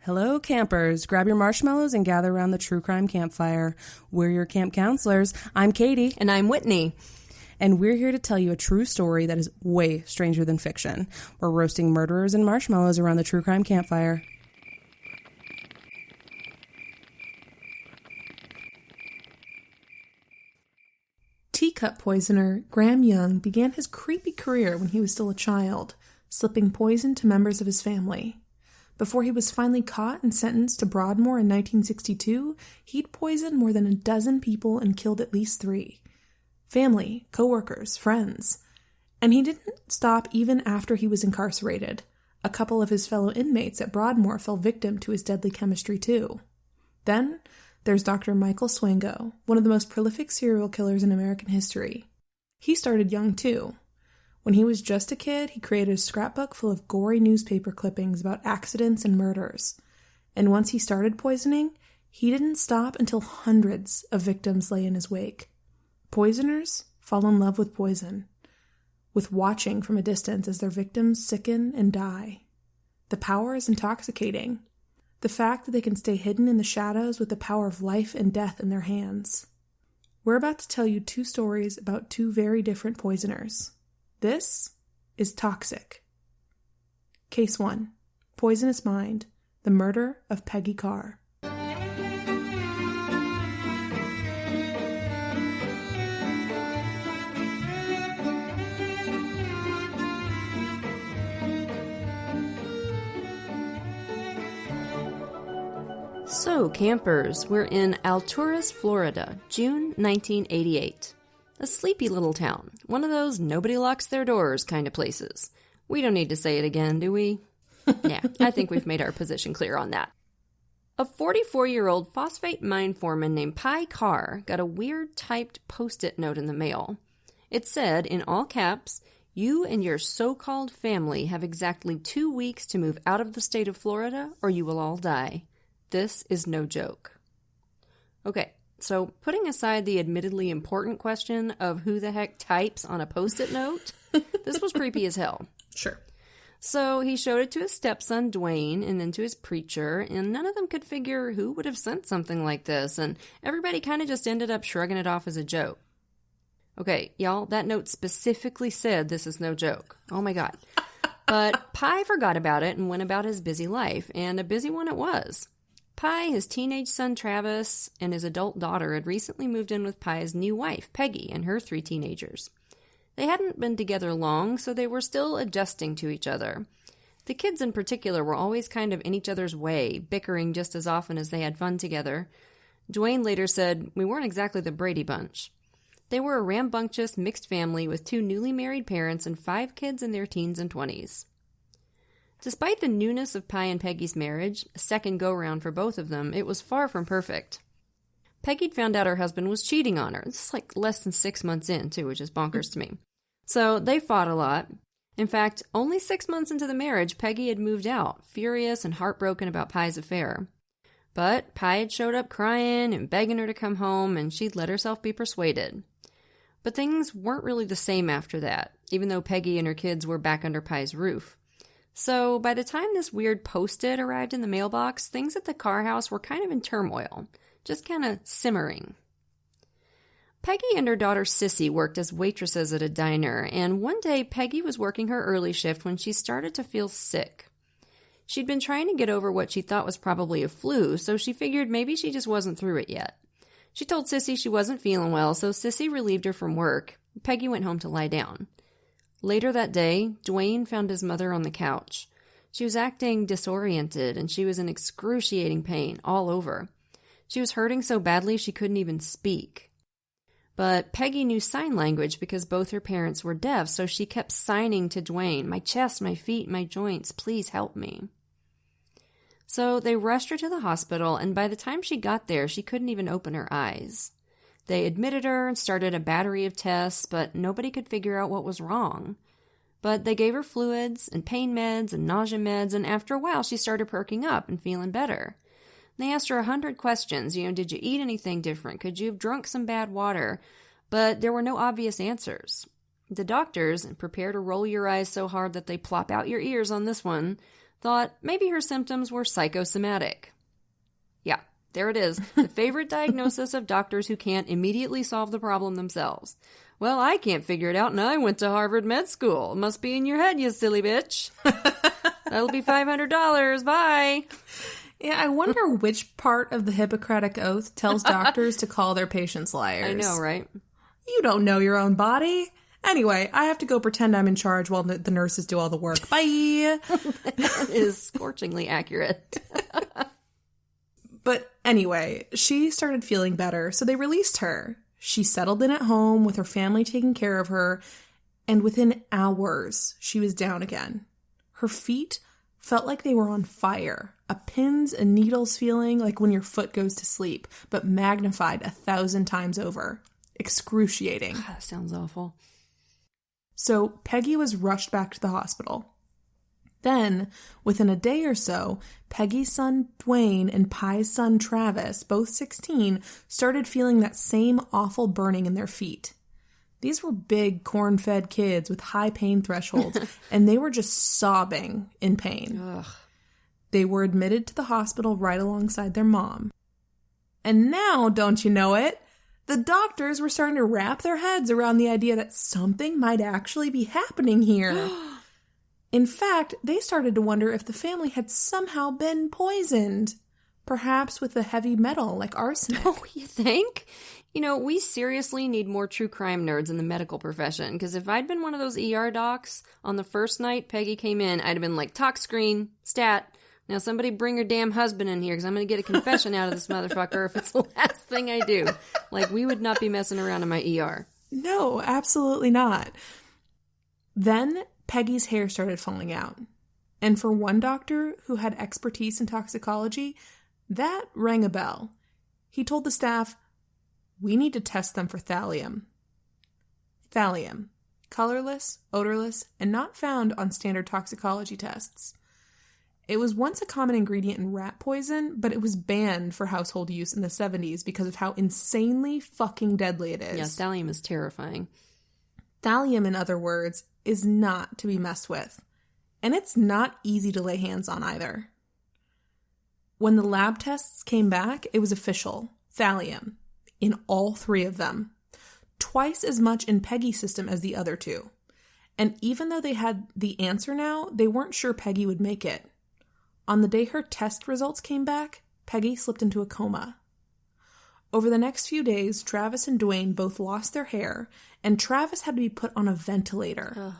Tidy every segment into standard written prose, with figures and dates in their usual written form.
Hello, campers. Grab your marshmallows and gather around the true crime campfire. We're your camp counselors. I'm Katie. And I'm Whitney. And we're here to tell you a true story that is way stranger than fiction. We're roasting murderers and marshmallows around the true crime campfire. Teacup Poisoner Graham Young began his creepy career when he was still a child, slipping poison to members of his family. Before he was finally caught and sentenced to Broadmoor in 1962, he'd poisoned more than a dozen people and killed at least 3. Family, coworkers, friends. And he didn't stop even after he was incarcerated. A couple of his fellow inmates at Broadmoor fell victim to his deadly chemistry too. Then there's Dr. Michael Swango, one of the most prolific serial killers in American history. He started young too. When he was just a kid, he created a scrapbook full of gory newspaper clippings about accidents and murders. And once he started poisoning, he didn't stop until hundreds of victims lay in his wake. Poisoners fall in love with poison, with watching from a distance as their victims sicken and die. The power is intoxicating. The fact that they can stay hidden in the shadows with the power of life and death in their hands. We're about to tell you 2 stories about 2 very different poisoners. This is Toxic. Case 1. Poisonous Mind. The Murder of Peggy Carr. So, campers, we're in Alturas, Florida, June 1988. A sleepy little town. One of those nobody locks their doors kind of places. We don't need to say it again, do we? Yeah, I think we've made our position clear on that. A 44-year-old phosphate mine foreman named Pye Carr got a weird typed post-it note in the mail. It said, in all caps, "You and your so-called family have exactly 2 weeks to move out of the state of Florida or you will all die. This is no joke." Okay. So, putting aside the admittedly important question of who the heck types on a post-it note, this was creepy as hell. Sure. So, he showed it to his stepson, Dwayne, and then to his preacher, and none of them could figure who would have sent something like this, and everybody kind of just ended up shrugging it off as a joke. Okay, y'all, that note specifically said this is no joke. Oh my god. But Pye forgot about it and went about his busy life, and a busy one it was. Pye, his teenage son Travis, and his adult daughter had recently moved in with Pye's new wife, Peggy, and her 3 teenagers. They hadn't been together long, so they were still adjusting to each other. The kids in particular were always kind of in each other's way, bickering just as often as they had fun together. Dwayne later said, "We weren't exactly the Brady Bunch." They were a rambunctious, mixed family with 2 newly married parents and 5 kids in their teens and 20s. Despite the newness of Pye and Peggy's marriage, a second go-round for both of them, it was far from perfect. Peggy'd found out her husband was cheating on her. This is like less than 6 months in, too, which is bonkers to me. So they fought a lot. In fact, only 6 months into the marriage, Peggy had moved out, furious and heartbroken about Pye's affair. But Pye had showed up crying and begging her to come home, and she'd let herself be persuaded. But things weren't really the same after that, even though Peggy and her kids were back under Pye's roof. So, by the time this weird post-it arrived in the mailbox, things at the Carr house were kind of in turmoil, just kind of simmering. Peggy and her daughter Sissy worked as waitresses at a diner, and one day Peggy was working her early shift when she started to feel sick. She'd been trying to get over what she thought was probably a flu, so she figured maybe she just wasn't through it yet. She told Sissy she wasn't feeling well, so Sissy relieved her from work. Peggy went home to lie down. Later that day, Dwayne found his mother on the couch. She was acting disoriented, and she was in excruciating pain all over. She was hurting so badly she couldn't even speak. But Peggy knew sign language because both her parents were deaf, so she kept signing to Dwayne, "My chest, my feet, my joints, please help me." So they rushed her to the hospital, and by the time she got there, she couldn't even open her eyes. They admitted her and started a battery of tests, but nobody could figure out what was wrong. But they gave her fluids and pain meds and nausea meds, and after a while she started perking up and feeling better. They asked her 100 questions, did you eat anything different? Could you have drunk some bad water? But there were no obvious answers. The doctors, and prepare to roll your eyes so hard that they plop out your ears on this one, thought maybe her symptoms were psychosomatic. Yeah, there it is. The favorite diagnosis of doctors who can't immediately solve the problem themselves. Well, I can't figure it out, and I went to Harvard Med School. It must be in your head, you silly bitch. That'll be $500. Bye. Yeah, I wonder which part of the Hippocratic Oath tells doctors to call their patients liars. I know, right? You don't know your own body. Anyway, I have to go pretend I'm in charge while the nurses do all the work. Bye! That is scorchingly accurate. But anyway, she started feeling better, so they released her. She settled in at home with her family taking care of her, and within hours, she was down again. Her feet felt like they were on fire. A pins and needles feeling like when your foot goes to sleep, but magnified 1,000 times over. Excruciating. God, that sounds awful. So Peggy was rushed back to the hospital. Then, within a day or so, Peggy's son Dwayne and Pi's son Travis, both 16, started feeling that same awful burning in their feet. These were big, corn-fed kids with high pain thresholds, and they were just sobbing in pain. Ugh. They were admitted to the hospital right alongside their mom. And now, don't you know it, the doctors were starting to wrap their heads around the idea that something might actually be happening here. In fact, they started to wonder if the family had somehow been poisoned. Perhaps with a heavy metal like arsenic. Oh, you think? You know, we seriously need more true crime nerds in the medical profession, because if I'd been one of those ER docs, on the first night Peggy came in, I'd have been like, talk screen, stat. Now somebody bring your damn husband in here, because I'm going to get a confession out of this motherfucker if it's the last thing I do. Like, we would not be messing around in my ER. No, absolutely not. Then Peggy's hair started falling out. And for one doctor who had expertise in toxicology, that rang a bell. He told the staff, we need to test them for thallium. Thallium. Colorless, odorless, and not found on standard toxicology tests. It was once a common ingredient in rat poison, but it was banned for household use in the 70s because of how insanely fucking deadly it is. Yeah, thallium is terrifying. Thallium, in other words, is not to be messed with. And it's not easy to lay hands on either. When the lab tests came back, it was official. Thallium. In all 3 of them. Twice as much in Peggy's system as the other 2. And even though they had the answer now, they weren't sure Peggy would make it. On the day her test results came back, Peggy slipped into a coma. Over the next few days, Travis and Dwayne both lost their hair, and Travis had to be put on a ventilator. Ugh.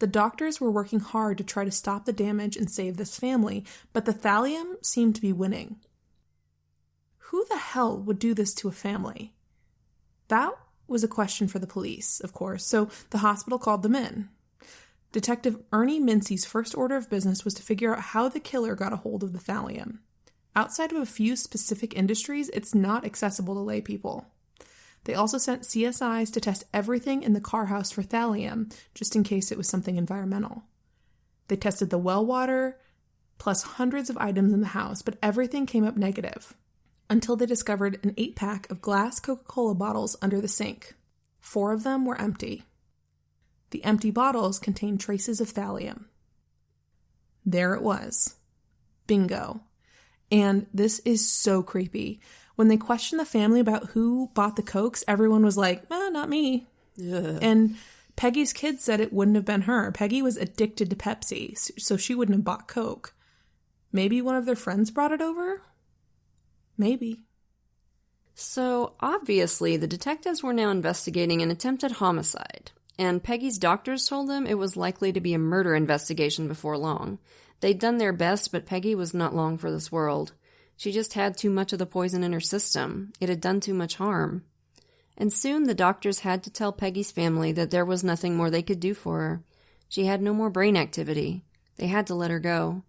The doctors were working hard to try to stop the damage and save this family, but the thallium seemed to be winning. Who the hell would do this to a family? That was a question for the police, of course, so the hospital called them in. Detective Ernie Mincy's first order of business was to figure out how the killer got a hold of the thallium. Outside of a few specific industries, it's not accessible to lay people. They also sent CSIs to test everything in the car house for thallium, just in case it was something environmental. They tested the well water, plus hundreds of items in the house, but everything came up negative. Until they discovered an 8-pack of glass Coca-Cola bottles under the sink. 4 of them were empty. The empty bottles contained traces of thallium. There it was. Bingo. And this is so creepy. When they questioned the family about who bought the Cokes, everyone was like, not me. Ugh. And Peggy's kids said it wouldn't have been her. Peggy was addicted to Pepsi, so she wouldn't have bought Coke. Maybe one of their friends brought it over? Maybe. So, obviously, the detectives were now investigating an attempted homicide, and Peggy's doctors told them it was likely to be a murder investigation before long. They'd done their best, but Peggy was not long for this world. She just had too much of the poison in her system. It had done too much harm. And soon the doctors had to tell Peggy's family that there was nothing more they could do for her. She had no more brain activity. They had to let her go.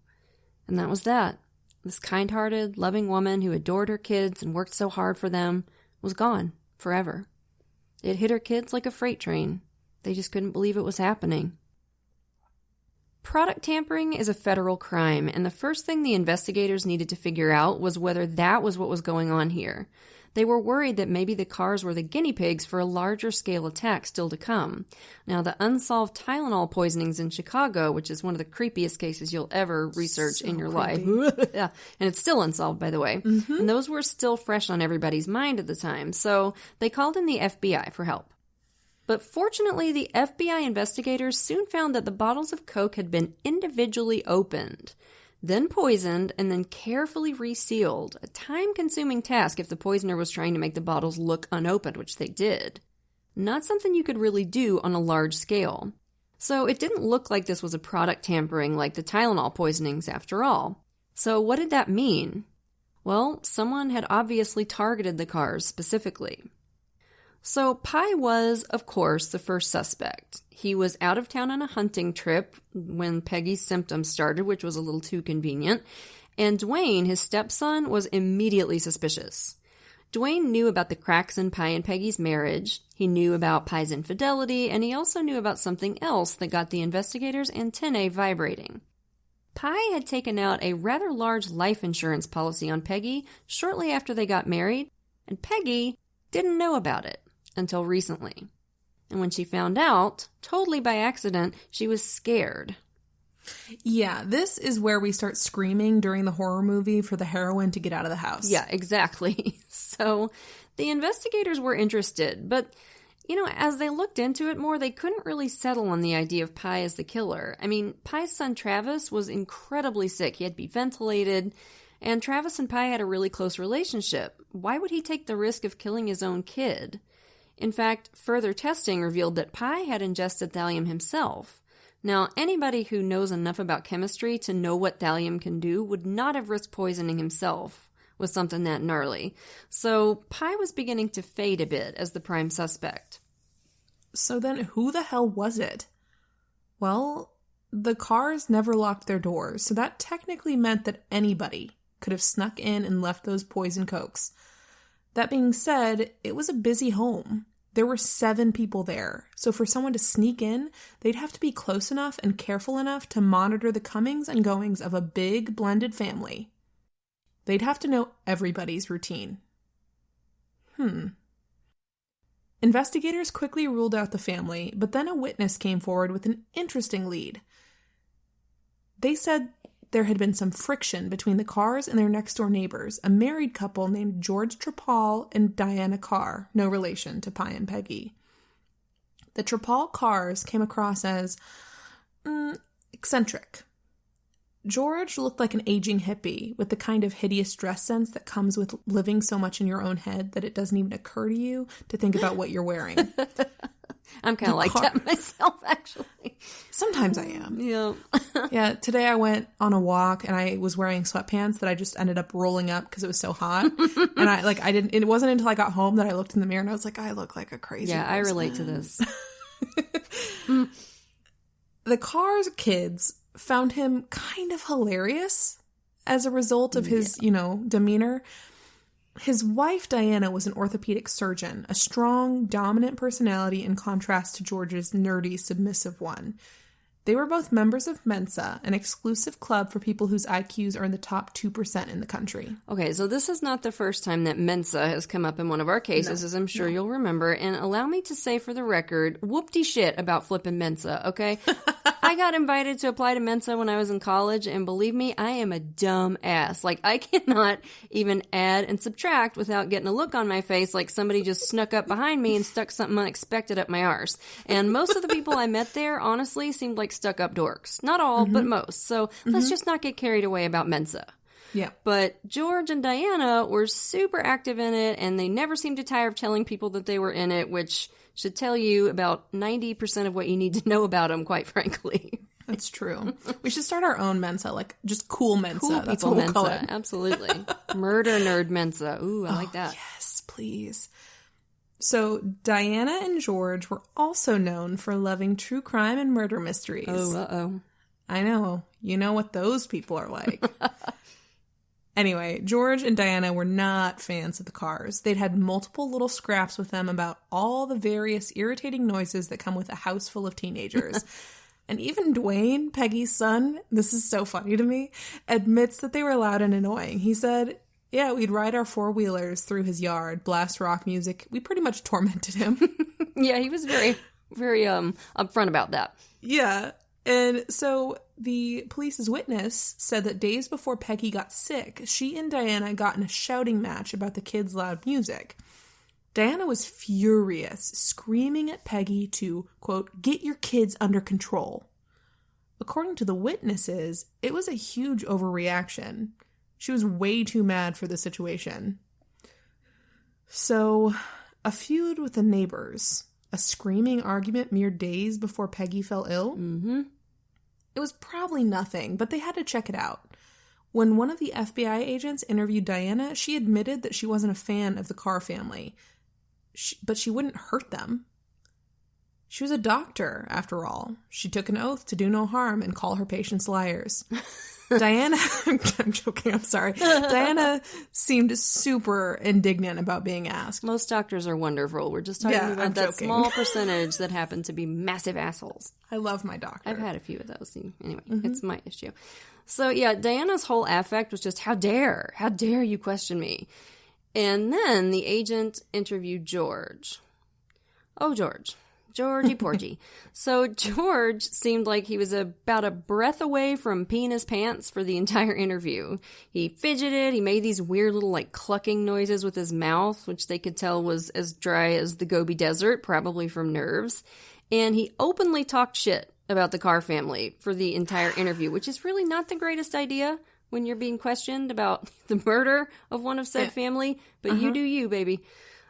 And that was that. This kind-hearted, loving woman who adored her kids and worked so hard for them was gone forever. It hit her kids like a freight train. They just couldn't believe it was happening. Product tampering is a federal crime, and the first thing the investigators needed to figure out was whether that was what was going on here. They were worried that maybe the cars were the guinea pigs for a larger scale attack still to come. Now, the unsolved Tylenol poisonings in Chicago, which is one of the creepiest cases you'll ever research in your life. Yeah, and it's still unsolved, by the way. And those were still fresh on everybody's mind at the time, so they called in the FBI for help. But fortunately, the FBI investigators soon found that the bottles of Coke had been individually opened, then poisoned, and then carefully resealed, a time-consuming task if the poisoner was trying to make the bottles look unopened, which they did. Not something you could really do on a large scale. So it didn't look like this was a product tampering like the Tylenol poisonings after all. So what did that mean? Well, someone had obviously targeted the cars specifically. So Pye was, of course, the first suspect. He was out of town on a hunting trip when Peggy's symptoms started, which was a little too convenient, and Dwayne, his stepson, was immediately suspicious. Dwayne knew about the cracks in Pye and Peggy's marriage, he knew about Pye's infidelity, and he also knew about something else that got the investigators' antennae vibrating. Pye had taken out a rather large life insurance policy on Peggy shortly after they got married, and Peggy didn't know about it until recently. And when she found out, totally by accident, she was scared. Yeah, this is where we start screaming during the horror movie for the heroine to get out of the house. Yeah, exactly. So the investigators were interested, but, as they looked into it more, they couldn't really settle on the idea of Pye as the killer. I mean, Pye's son Travis was incredibly sick. He had to be ventilated, and Travis and Pye had a really close relationship. Why would he take the risk of killing his own kid? In fact, further testing revealed that Pye had ingested thallium himself. Now, anybody who knows enough about chemistry to know what thallium can do would not have risked poisoning himself with something that gnarly. So Pye was beginning to fade a bit as the prime suspect. So then who the hell was it? Well, the cars never locked their doors, so that technically meant that anybody could have snuck in and left those poison cokes. That being said, it was a busy home. There were 7 people there, so for someone to sneak in, they'd have to be close enough and careful enough to monitor the comings and goings of a big, blended family. They'd have to know everybody's routine. Investigators quickly ruled out the family, but then a witness came forward with an interesting lead. They said there had been some friction between the Carrs and their next-door neighbors, a married couple named George Trapal and Diana Carr, no relation to Pye and Peggy. The Trapal Carrs came across as eccentric. George looked like an aging hippie with the kind of hideous dress sense that comes with living so much in your own head that it doesn't even occur to you to think about what you're wearing. I'm kind of like that myself, actually. Sometimes I am. Yeah. Yeah, today I went on a walk and I was wearing sweatpants that I just ended up rolling up because it was so hot. And it wasn't until I got home that I looked in the mirror and I was like, I look like a crazy person. I relate to this. The Carr's kids found him kind of hilarious as a result of his, demeanor. His wife, Diana, was an orthopedic surgeon, a strong, dominant personality in contrast to George's nerdy, submissive one. They were both members of Mensa, an exclusive club for people whose IQs are in the top 2% in the country. Okay, so this is not the first time that Mensa has come up in one of our cases, as I'm sure you'll remember. And allow me to say for the record, whoop-de shit about flipping Mensa, okay? I got invited to apply to Mensa when I was in college, and believe me, I am a dumb ass. Like, I cannot even add and subtract without getting a look on my face like somebody just snuck up behind me and stuck something unexpected up my arse. And most of the people I met there, honestly, seemed like stuck-up dorks. Not all, but most. So let's just not get carried away about Mensa. Yeah. But George and Diana were super active in it, and they never seemed to tire of telling people that they were in it, which should tell you about 90% of what you need to know about them, quite frankly. That's true. We should start our own Mensa, like just cool Mensa. Cool That's people what we'll call Mensa, it. Absolutely. Murder nerd Mensa. Ooh, I like that. Yes, please. So Diana and George were also known for loving true crime and murder mysteries. Oh, uh-oh. I know. You know what those people are like. Anyway, George and Diana were not fans of the Carrs. They'd had multiple little scraps with them about all the various irritating noises that come with a house full of teenagers. And even Dwayne, Peggy's son, this is so funny to me, admits that they were loud and annoying. He said, Yeah, we'd ride our four-wheelers through his yard, blast rock music. We pretty much tormented him. Yeah, he was very, very upfront about that. Yeah. And so the police's witness said that days before Peggy got sick, she and Diana got in a shouting match about the kids' loud music. Diana was furious, screaming at Peggy to, quote, get your kids under control. According to the witnesses, it was a huge overreaction. She was way too mad for the situation. So, a feud with the neighbors, a screaming argument mere days before Peggy fell ill? Mm-hmm. It was probably nothing, but they had to check it out. When one of the FBI agents interviewed Diana, she admitted that she wasn't a fan of the Carr family, but she wouldn't hurt them. She was a doctor, after all. She took an oath to do no harm and call her patients liars. Diana, I'm joking, I'm sorry. Diana seemed super indignant about being asked. Most doctors are wonderful. We're just talking about that small percentage that happen to be massive assholes. I love my doctor. I've had a few of those. Anyway, It's my issue. So yeah, Diana's whole affect was just, how dare you question me? And then the agent interviewed George. Oh, Georgie Porgy. So George seemed like he was about a breath away from peeing his pants for the entire interview. He fidgeted, he made these weird little like clucking noises with his mouth, which they could tell was as dry as the Gobi Desert, probably from nerves. And he openly talked shit about the Carr family for the entire interview, which is really not the greatest idea when you're being questioned about the murder of one of said family, but you do you, baby.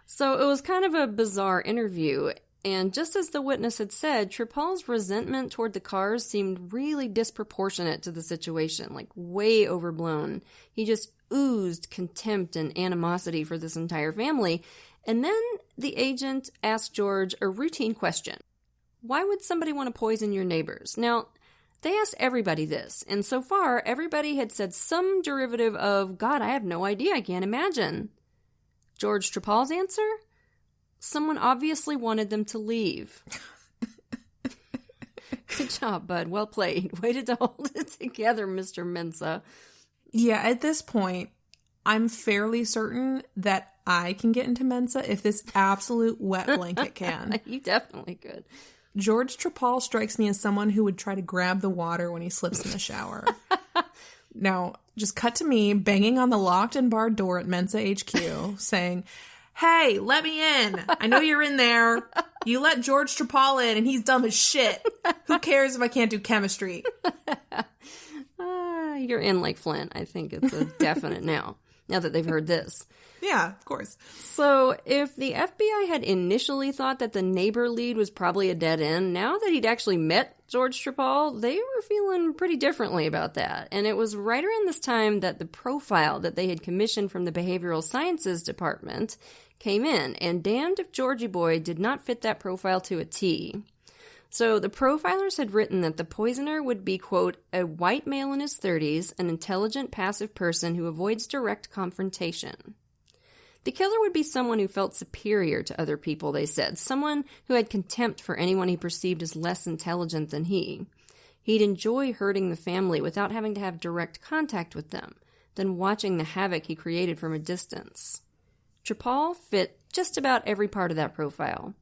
So it was kind of a bizarre interview. And just as the witness had said, Tripal's resentment toward the Carrs seemed really disproportionate to the situation, like way overblown. He just oozed contempt and animosity for this entire family. And then the agent asked George a routine question. Why would somebody want to poison your neighbors? Now, they asked everybody this, and so far, everybody had said some derivative of, God, I have no idea, I can't imagine. George Tripal's answer? Someone obviously wanted them to leave. Good job, bud. Well played. Way to hold it together, Mr. Mensa. Yeah, at this point, I'm fairly certain that I can get into Mensa if this absolute wet blanket can. You definitely could. George Tripal strikes me as someone who would try to grab the water when he slips in the shower. Now, just cut to me banging on the locked and barred door at Mensa HQ, saying, hey, let me in. I know you're in there. You let George Tripal in and he's dumb as shit. Who cares if I can't do chemistry? You're in like Flint. I think it's a definite now that they've heard this. Yeah, of course. So if the FBI had initially thought that the neighbor lead was probably a dead end, now that he'd actually met George Tripal, they were feeling pretty differently about that. And it was right around this time that the profile that they had commissioned from the Behavioral Sciences Department came in, and damned if Georgie Boy did not fit that profile to a T. So the profilers had written that the poisoner would be, quote, a white male in his 30s, an intelligent, passive person who avoids direct confrontation. The killer would be someone who felt superior to other people, they said, someone who had contempt for anyone he perceived as less intelligent than he. He'd enjoy hurting the family without having to have direct contact with them, then watching the havoc he created from a distance. Tripal fit just about every part of that profile.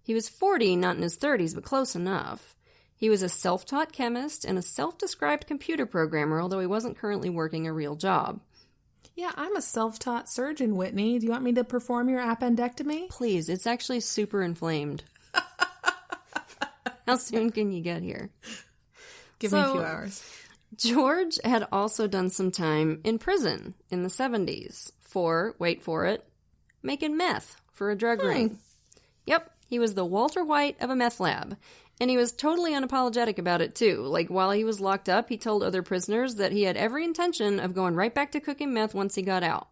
He was 40, not in his 30s, but close enough. He was a self-taught chemist and a self-described computer programmer, although he wasn't currently working a real job. Yeah, I'm a self-taught surgeon, Whitney. Do you want me to perform your appendectomy? Please, it's actually super inflamed. How soon can you get here? Give me a few hours. George had also done some time in prison in the 70s for, wait for it, making meth for a drug ring. Yep, he was the Walter White of a meth lab. And he was totally unapologetic about it, too. Like, while he was locked up, he told other prisoners that he had every intention of going right back to cooking meth once he got out.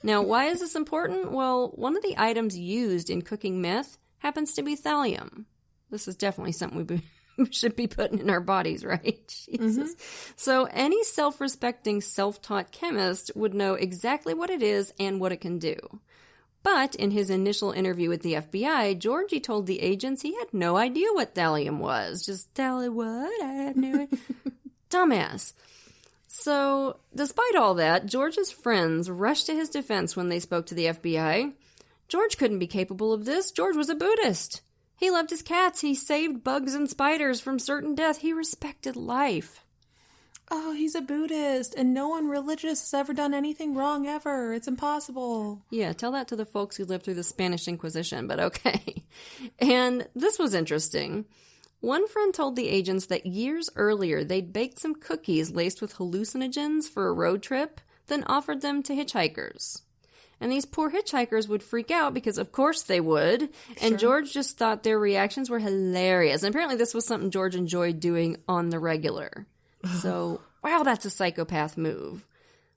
Now, why is this important? Well, one of the items used in cooking meth happens to be thallium. This is definitely something we should be putting in our bodies, right? Jesus. So any self-respecting, self-taught chemist would know exactly what it is and what it can do. But in his initial interview with the FBI, Georgie told the agents he had no idea what thallium was. Just, thallium what? I have no idea. Dumbass. So, despite all that, George's friends rushed to his defense when they spoke to the FBI. George couldn't be capable of this. George was a Buddhist. He loved his cats. He saved bugs and spiders from certain death. He respected life. Oh, he's a Buddhist, and no one religious has ever done anything wrong ever. It's impossible. Yeah, tell that to the folks who lived through the Spanish Inquisition, but okay. And this was interesting. One friend told the agents that years earlier they'd baked some cookies laced with hallucinogens for a road trip, then offered them to hitchhikers. And these poor hitchhikers would freak out because of course they would, and George just thought their reactions were hilarious. And apparently this was something George enjoyed doing on the regular. So, wow, that's a psychopath move.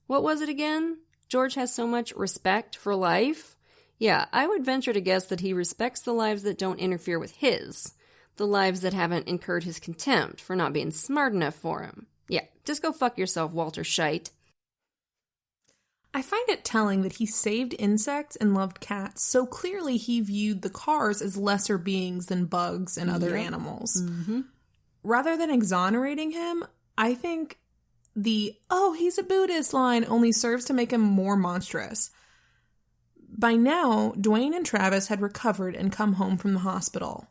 What was it again? George has so much respect for life? Yeah, I would venture to guess that he respects the lives that don't interfere with his. The lives that haven't incurred his contempt for not being smart enough for him. Yeah, just go fuck yourself, Walter Scheidt. I find it telling that he saved insects and loved cats, so clearly he viewed the cars as lesser beings than bugs and other animals. Mm-hmm. Rather than exonerating him, I think the, oh, he's a Buddhist line only serves to make him more monstrous. By now, Dwayne and Travis had recovered and come home from the hospital.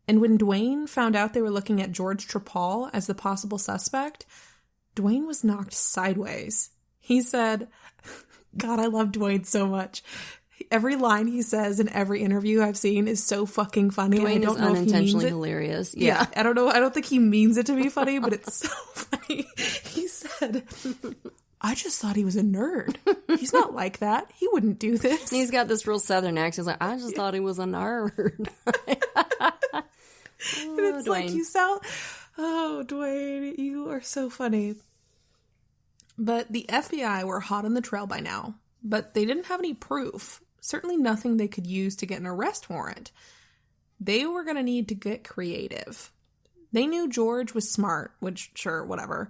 And when Dwayne found out they were looking at George Trapal as the possible suspect, Dwayne was knocked sideways. He said, God, I love Dwayne so much. Every line he says in every interview I've seen is so fucking funny. Dwayne I don't is know unintentionally if he means hilarious. Yeah, I don't know. I don't think he means it to be funny, but it's so funny. He said, I just thought he was a nerd. He's not like that. He wouldn't do this. And he's got this real southern accent. He's like, I just thought he was a nerd. And it's like, you sound, oh, Dwayne, you are so funny. But the FBI were hot on the trail by now, but they didn't have any proof. Certainly nothing they could use to get an arrest warrant. They were going to need to get creative. They knew George was smart, which, sure, whatever.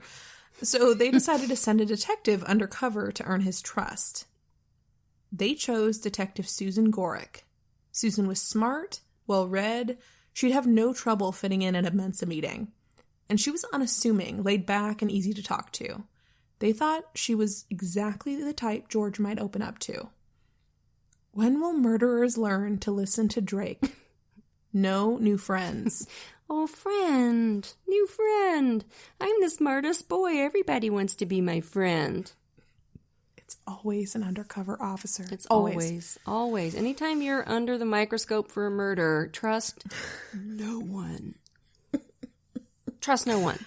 So they decided to send a detective undercover to earn his trust. They chose Detective Susan Gorick. Susan was smart, well-read. She'd have no trouble fitting in at a Mensa meeting. And she was unassuming, laid back, and easy to talk to. They thought she was exactly the type George might open up to. When will murderers learn to listen to Drake? No new friends. Oh, friend. New friend. I'm the smartest boy. Everybody wants to be my friend. It's always an undercover officer. It's always. Anytime you're under the microscope for a murder, trust no one. Trust no one.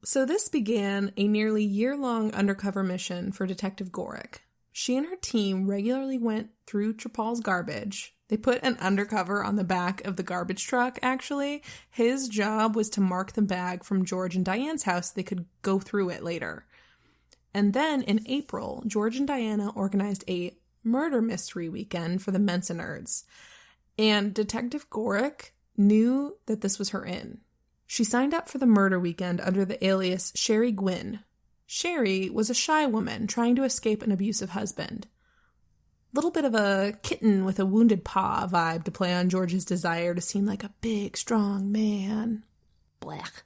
So this began a nearly year-long undercover mission for Detective Gorick. She and her team regularly went through Trapal's garbage. They put an undercover on the back of the garbage truck, actually. His job was to mark the bag from George and Diane's house so they could go through it later. And then in April, George and Diana organized a murder mystery weekend for the Mensa nerds. And Detective Gorick knew that this was her in. She signed up for the murder weekend under the alias Sherry Gwynn. Sherry was a shy woman trying to escape an abusive husband. Little bit of a kitten with a wounded paw vibe to play on George's desire to seem like a big, strong man. Blech.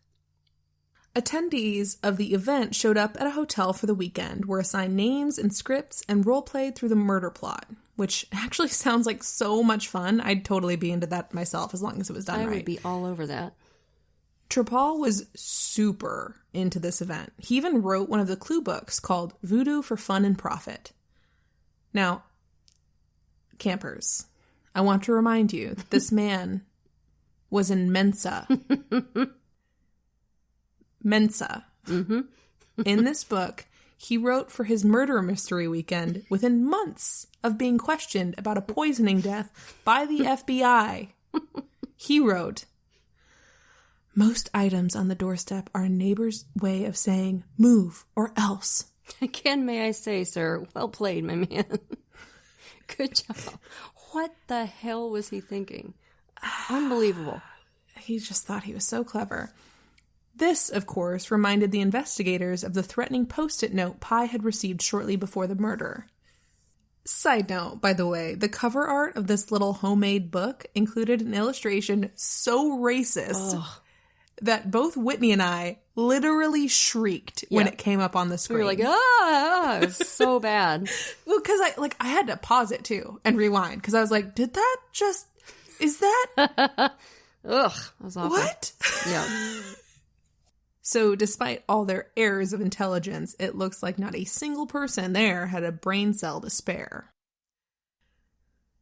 Attendees of the event showed up at a hotel for the weekend, were assigned names and scripts, and role-played through the murder plot, which actually sounds like so much fun. I'd totally be into that myself as long as it was done right. I would be all over that. Trapal was super into this event. He even wrote one of the clue books called Voodoo for Fun and Profit. Now, campers, I want to remind you that this man was in Mensa. Mensa. Mm-hmm. In this book, he wrote for his murder mystery weekend within months of being questioned about a poisoning death by the FBI. He wrote, most items on the doorstep are a neighbor's way of saying, move or else. Again, may I say, sir, well played, my man. Good job. What the hell was he thinking? Unbelievable. He just thought he was so clever. This, of course, reminded the investigators of the threatening Post-it note Pi had received shortly before the murder. Side note, by the way, the cover art of this little homemade book included an illustration so racist that both Whitney and I literally shrieked when it came up on the screen. We were like, ah, it was so bad. Well, because I had to pause it too and rewind because I was like, is that? Ugh, that was awful. What? Yeah. So despite all their airs of intelligence, it looks like not a single person there had a brain cell to spare.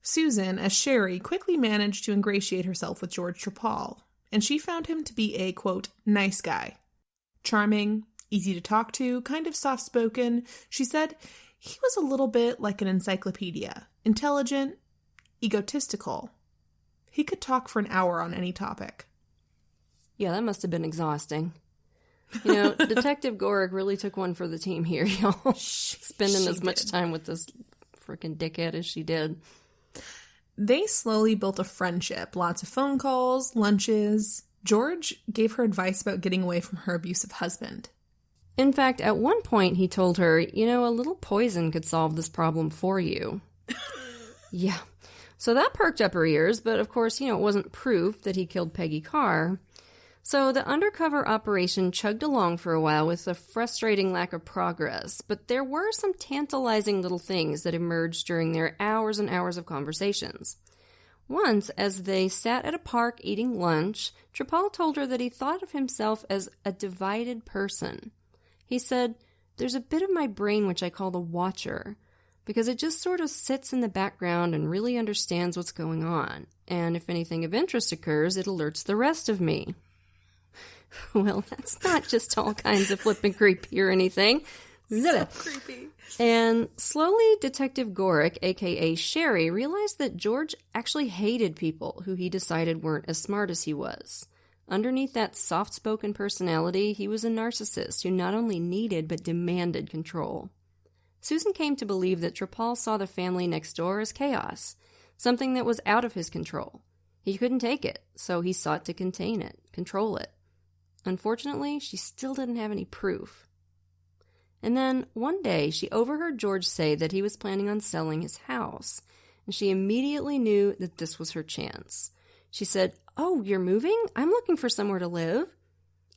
Susan, as Sherry, quickly managed to ingratiate herself with George Trepal, and she found him to be a, quote, nice guy. Charming, easy to talk to, kind of soft-spoken. She said he was a little bit like an encyclopedia. Intelligent, egotistical. He could talk for an hour on any topic. Yeah, that must have been exhausting. You know, Detective Gorick really took one for the team here, y'all. Spending as much time with this freaking dickhead as she did. They slowly built a friendship. Lots of phone calls, lunches. George gave her advice about getting away from her abusive husband. In fact, at one point he told her, you know, a little poison could solve this problem for you. Yeah. So that perked up her ears, but of course, you know, it wasn't proof that he killed Peggy Carr. So the undercover operation chugged along for a while with a frustrating lack of progress, but there were some tantalizing little things that emerged during their hours and hours of conversations. Once, as they sat at a park eating lunch, Trepal told her that he thought of himself as a divided person. He said, "There's a bit of my brain which I call the watcher, because it just sort of sits in the background and really understands what's going on, and if anything of interest occurs, it alerts the rest of me." Well, that's not just all kinds of flippin' creepy or anything. So creepy. And slowly, Detective Gorick, a.k.a. Sherry, realized that George actually hated people who he decided weren't as smart as he was. Underneath that soft-spoken personality, he was a narcissist who not only needed but demanded control. Susan came to believe that Trepal saw the family next door as chaos, something that was out of his control. He couldn't take it, so he sought to contain it, control it. Unfortunately, she still didn't have any proof. And then, one day, she overheard George say that he was planning on selling his house, and she immediately knew that this was her chance. She said, "Oh, you're moving? I'm looking for somewhere to live."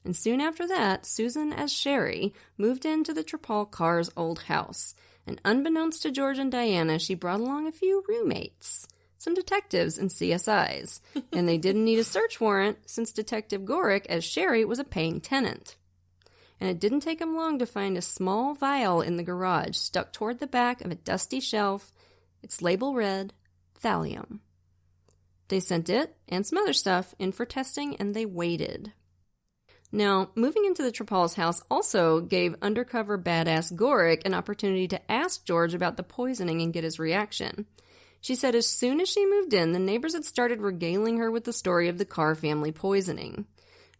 And soon after that, Susan, as Sherry, moved into the Trepal Carr's old house, and unbeknownst to George and Diana, she brought along a few roommates. Some detectives and CSIs, and they didn't need a search warrant since Detective Gorick, as Sherry, was a paying tenant. And it didn't take him long to find a small vial in the garage stuck toward the back of a dusty shelf. Its label read, Thallium. They sent it, and some other stuff, in for testing, and they waited. Now, moving into the Trepal's house also gave undercover badass Gorick an opportunity to ask George about the poisoning and get his reaction. She said as soon as she moved in, the neighbors had started regaling her with the story of the Carr family poisoning.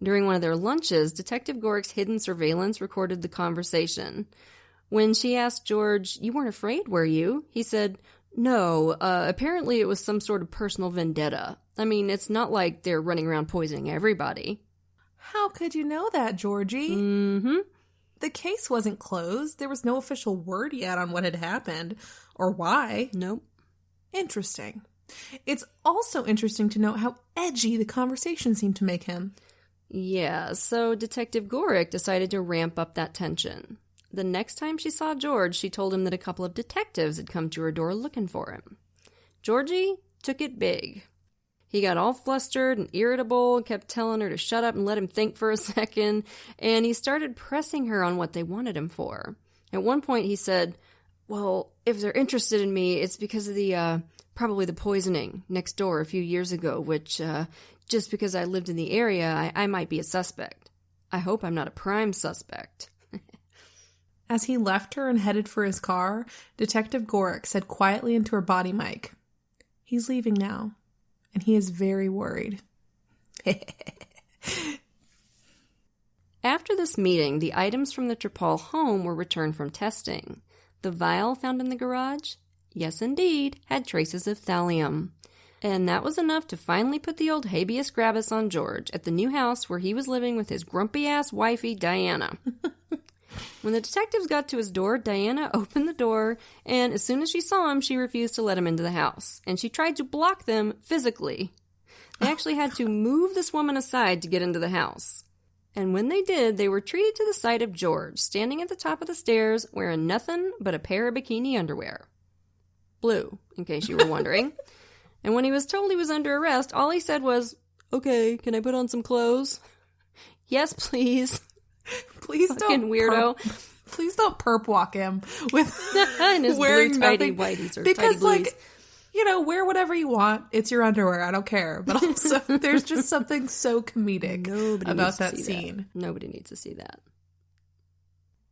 During one of their lunches, Detective Gorick's hidden surveillance recorded the conversation. When she asked George, "You weren't afraid, were you?" he said, "No, apparently it was some sort of personal vendetta. I mean, it's not like they're running around poisoning everybody." How could you know that, Georgie? Mm-hmm. The case wasn't closed. There was no official word yet on what had happened or why. Nope. Interesting. It's also interesting to note how edgy the conversation seemed to make him. Yeah, so Detective Gorick decided to ramp up that tension. The next time she saw George, she told him that a couple of detectives had come to her door looking for him. Georgie took it big. He got all flustered and irritable, kept telling her to shut up and let him think for a second, and he started pressing her on what they wanted him for. At one point he said, "Well, if they're interested in me, it's because of the, probably the poisoning next door a few years ago, which, just because I lived in the area, I might be a suspect. I hope I'm not a prime suspect." As he left her and headed for his car, Detective Gorick said quietly into her body mic, "He's leaving now, and he is very worried." After this meeting, the items from the Trepal home were returned from testing. The vial found in the garage, yes indeed, had traces of thallium. And that was enough to finally put the old habeas corpus on George at the new house where he was living with his grumpy-ass wifey, Diana. When the detectives got to his door, Diana opened the door, and as soon as she saw him, she refused to let him into the house, and she tried to block them physically. They actually had to move this woman aside to get into the house. And when they did, they were treated to the sight of George, standing at the top of the stairs, wearing nothing but a pair of bikini underwear. Blue, in case you were wondering. And when he was told he was under arrest, all he said was, "Okay, can I put on some clothes?" "Yes, please." Please Fucking don't weirdo. Please don't perp walk him with And his wearing blue tidy nothing. whities or Because, tidy blues. like, you know, wear whatever you want. It's your underwear. I don't care. But also, there's just something so comedic about that scene. Nobody needs to see that.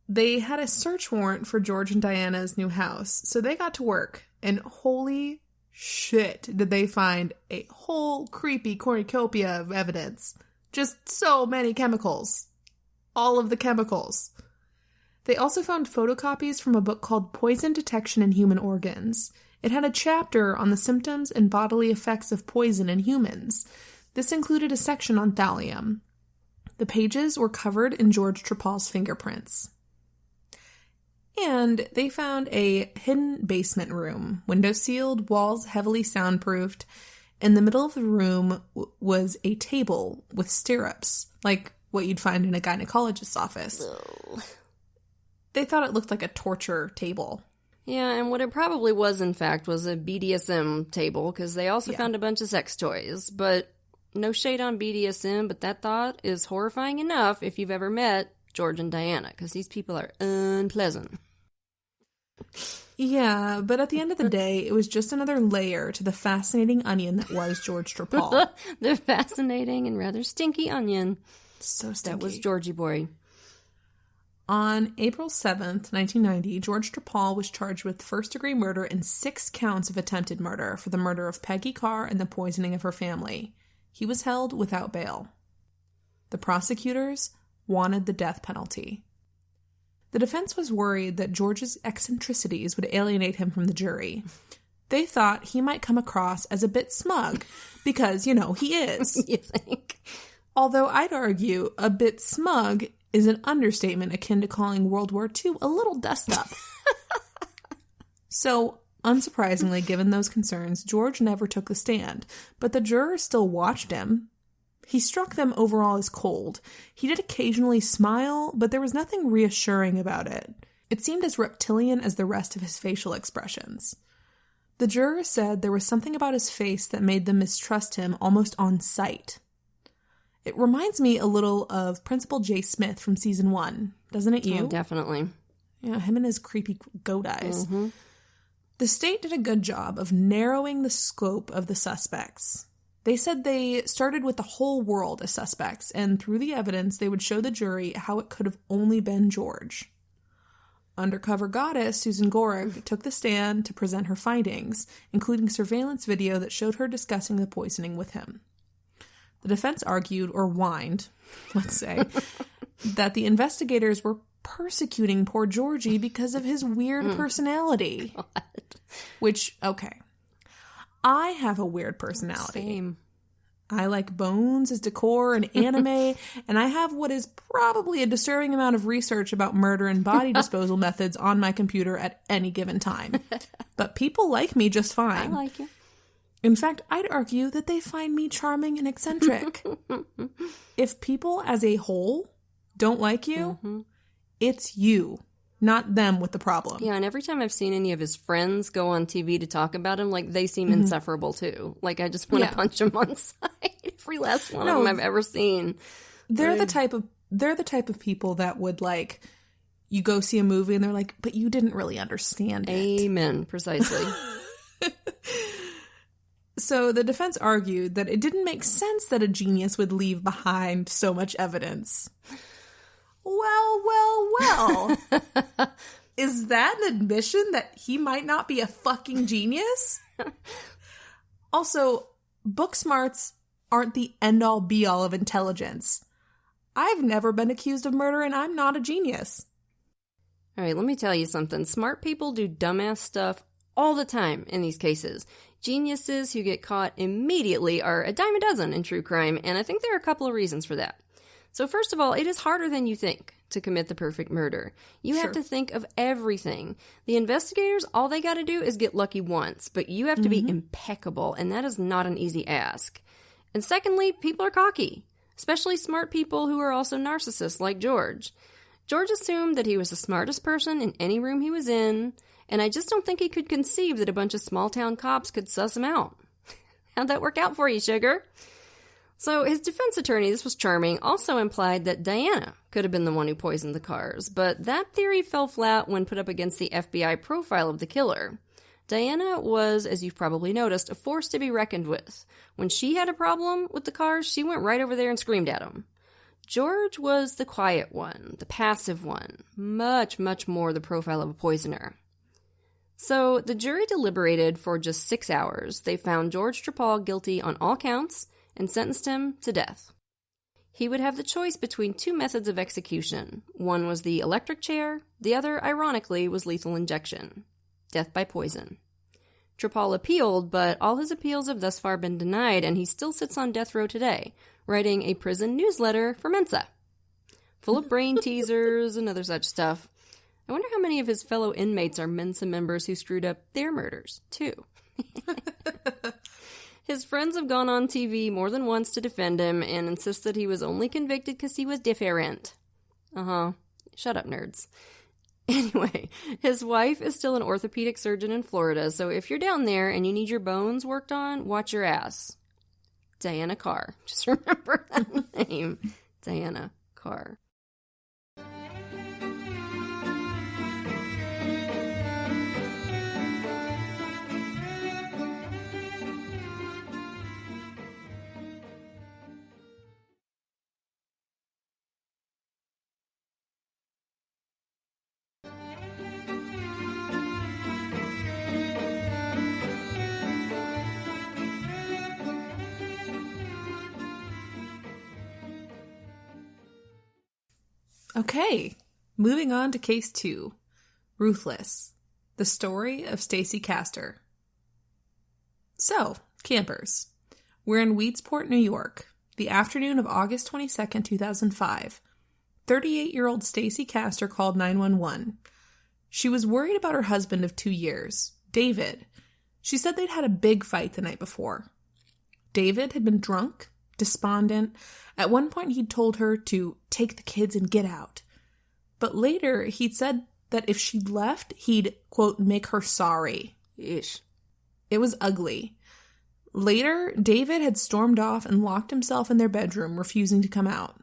They had a search warrant for George and Diana's new house, so they got to work. And holy shit, did they find a whole creepy cornucopia of evidence. Just so many chemicals. All of the chemicals. They also found photocopies from a book called Poison Detection in Human Organs. It had a chapter on the symptoms and bodily effects of poison in humans. This included a section on thallium. The pages were covered in George Trepal's fingerprints. And they found a hidden basement room, windows sealed, walls heavily soundproofed. In the middle of the room was a table with stirrups, like what you'd find in a gynecologist's office. Ugh. They thought it looked like a torture table. Yeah, and what it probably was, in fact, was a BDSM table, because they also found a bunch of sex toys. But no shade on BDSM, but that thought is horrifying enough if you've ever met George and Diana, because these people are unpleasant. Yeah, but at the end of the day, it was just another layer to the fascinating onion that was George Trepal. The fascinating and rather stinky onion. So stinky. That was Georgie boy. On April 7th, 1990, George Trepal was charged with first-degree murder and 6 counts of attempted murder for the murder of Peggy Carr and the poisoning of her family. He was held without bail. The prosecutors wanted the death penalty. The defense was worried that George's eccentricities would alienate him from the jury. They thought he might come across as a bit smug, because, you know, he is. You think? Although I'd argue a bit smug is an understatement akin to calling World War II a little dust up. So, unsurprisingly, given those concerns, George never took the stand, but the jurors still watched him. He struck them overall as cold. He did occasionally smile, but there was nothing reassuring about it. It seemed as reptilian as the rest of his facial expressions. The jurors said there was something about his face that made them mistrust him almost on sight. It reminds me a little of Principal J. Smith from season 1, doesn't it you? Oh, definitely. Yeah, him and his creepy goat eyes. Mm-hmm. The state did a good job of narrowing the scope of the suspects. They said they started with the whole world as suspects, and through the evidence, they would show the jury how it could have only been George. Undercover goddess Susan Gorrick took the stand to present her findings, including surveillance video that showed her discussing the poisoning with him. The defense argued, or whined, let's say, that the investigators were persecuting poor Georgie because of his weird personality. God. Which, okay. I have a weird personality. Same. I like bones as decor and anime, and I have what is probably a disturbing amount of research about murder and body disposal methods on my computer at any given time. But people like me just fine. I like you. In fact, I'd argue that they find me charming and eccentric. If people as a whole don't like you, it's you, not them with the problem. Yeah, and every time I've seen any of his friends go on TV to talk about him, like, they seem insufferable, too. Like, I just want to punch him on sight. Every last one of them I've ever seen. They're the type of people that would, like, you go see a movie and they're like, but you didn't really understand it. Amen. Precisely. So the defense argued that it didn't make sense that a genius would leave behind so much evidence. Well. Is that an admission that he might not be a fucking genius? Also, book smarts aren't the end-all be-all of intelligence. I've never been accused of murder and I'm not a genius. All right, let me tell you something. Smart people do dumbass stuff all the time in these cases. Geniuses who get caught immediately are a dime a dozen in true crime, and I think there are a couple of reasons for that. So first of all, it is harder than you think to commit the perfect murder. You have to think of everything. The investigators, all they got to do is get lucky once, but you have to be impeccable, and that is not an easy ask. And secondly, people are cocky, especially smart people who are also narcissists like George. George assumed that he was the smartest person in any room he was in, and I just don't think he could conceive that a bunch of small-town cops could suss him out. How'd that work out for you, sugar? So his defense attorney, this was charming, also implied that Diana could have been the one who poisoned the cars, but that theory fell flat when put up against the FBI profile of the killer. Diana was, as you've probably noticed, a force to be reckoned with. When she had a problem with the cars, she went right over there and screamed at them. George was the quiet one, the passive one, much, much more the profile of a poisoner. So the jury deliberated for just 6 hours. They found George Trepal guilty on all counts and sentenced him to death. He would have the choice between two methods of execution. One was the electric chair, the other, ironically, was lethal injection. Death by poison. Trepal appealed, but all his appeals have thus far been denied, and he still sits on death row today, writing a prison newsletter for Mensa, full of brain teasers and other such stuff. I wonder how many of his fellow inmates are Mensa members who screwed up their murders, too. His friends have gone on TV more than once to defend him and insist that he was only convicted because he was different. Shut up, nerds. Anyway, his wife is still an orthopedic surgeon in Florida, so if you're down there and you need your bones worked on, watch your ass. Diana Carr. Just remember that name. Diana Carr. Okay, moving on to case 2, Ruthless, the story of Stacy Castor. So, campers, we're in Weedsport, New York, the afternoon of August 22nd, 2005. 38-year-old Stacy Castor called 911. She was worried about her husband of 2 years, David. She said they'd had a big fight the night before. David had been drunk, despondent. At one point, he'd told her to take the kids and get out. But later, he'd said that if she left, he'd, quote, make her sorry. Yeesh. It was ugly. Later, David had stormed off and locked himself in their bedroom, refusing to come out.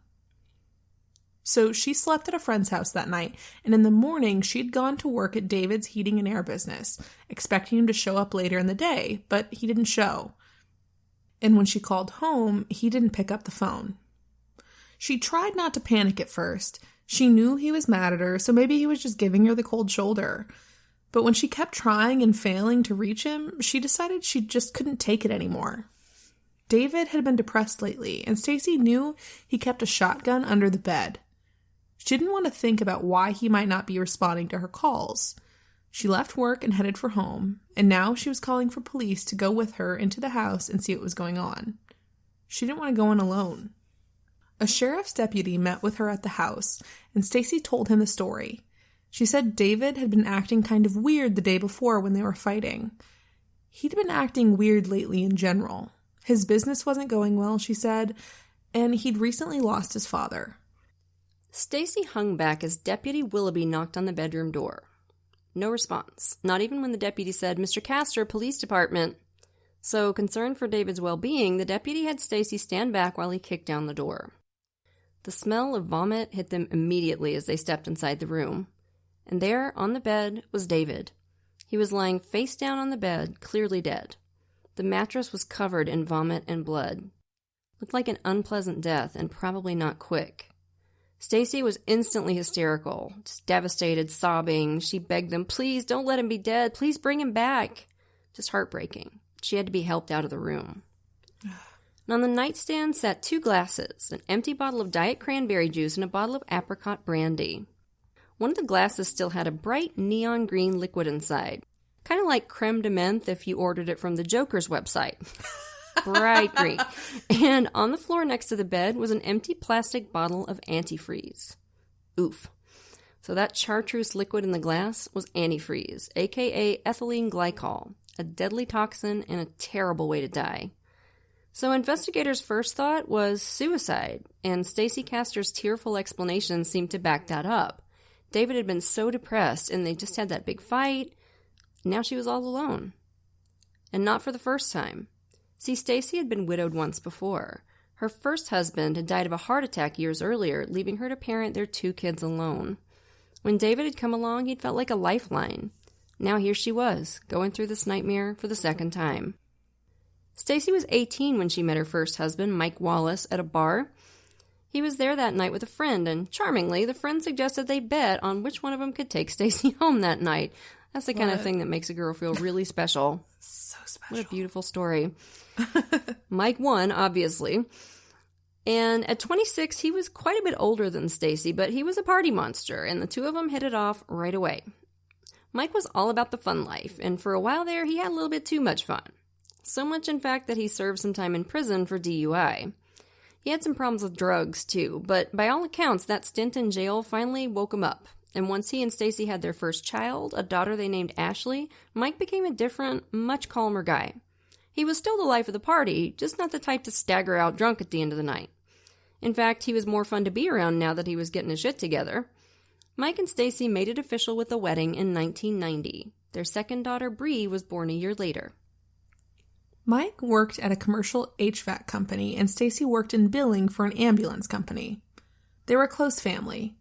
So she slept at a friend's house that night, and in the morning, she'd gone to work at David's heating and air business, expecting him to show up later in the day, but he didn't show. And when she called home, he didn't pick up the phone. She tried not to panic at first. She knew he was mad at her, so maybe he was just giving her the cold shoulder. But when she kept trying and failing to reach him, she decided she just couldn't take it anymore. David had been depressed lately, and Stacy knew he kept a shotgun under the bed. She didn't want to think about why he might not be responding to her calls. She left work and headed for home, and now she was calling for police to go with her into the house and see what was going on. She didn't want to go in alone. A sheriff's deputy met with her at the house, and Stacy told him the story. She said David had been acting kind of weird the day before when they were fighting. He'd been acting weird lately in general. His business wasn't going well, she said, and he'd recently lost his father. Stacy hung back as Deputy Willoughby knocked on the bedroom door. No response, not even when the deputy said, "Mr. Castor, police department." So, concerned for David's well-being, the deputy had Stacy stand back while he kicked down the door. The smell of vomit hit them immediately as they stepped inside the room. And there, on the bed, was David. He was lying face down on the bed, clearly dead. The mattress was covered in vomit and blood. Looked like an unpleasant death, and probably not quick. Stacy was instantly hysterical, just devastated, sobbing. She begged them, "Please, don't let him be dead. Please bring him back." Just heartbreaking. She had to be helped out of the room. And on the nightstand sat 2 glasses, an empty bottle of Diet Cranberry juice and a bottle of apricot brandy. One of the glasses still had a bright neon green liquid inside, kind of like creme de menthe if you ordered it from the Joker's website. Bright green. And on the floor next to the bed was an empty plastic bottle of antifreeze. Oof. So that chartreuse liquid in the glass was antifreeze, aka ethylene glycol, a deadly toxin and a terrible way to die. So investigators' first thought was suicide, and Stacy Castor's tearful explanation seemed to back that up. David had been so depressed, and they just had that big fight. Now she was all alone. And not for the first time. See, Stacy had been widowed once before. Her first husband had died of a heart attack years earlier, leaving her to parent their 2 kids alone. When David had come along, he'd felt like a lifeline. Now here she was, going through this nightmare for the second time. Stacy was 18 when she met her first husband, Mike Wallace, at a bar. He was there that night with a friend, and charmingly, the friend suggested they bet on which one of them could take Stacy home that night. That's the kind of thing that makes a girl feel really special. So special. What a beautiful story. Mike won, obviously. And at 26, he was quite a bit older than Stacy, but he was a party monster, and the two of them hit it off right away. Mike was all about the fun life, and for a while there, he had a little bit too much fun. So much, in fact, that he served some time in prison for DUI. He had some problems with drugs, too, but by all accounts, that stint in jail finally woke him up. And once he and Stacy had their first child, a daughter they named Ashley, Mike became a different, much calmer guy. He was still the life of the party, just not the type to stagger out drunk at the end of the night. In fact, he was more fun to be around now that he was getting his shit together. Mike and Stacy made it official with a wedding in 1990. Their second daughter, Bree, was born a year later. Mike worked at a commercial HVAC company, and Stacy worked in billing for an ambulance company. They were a close family.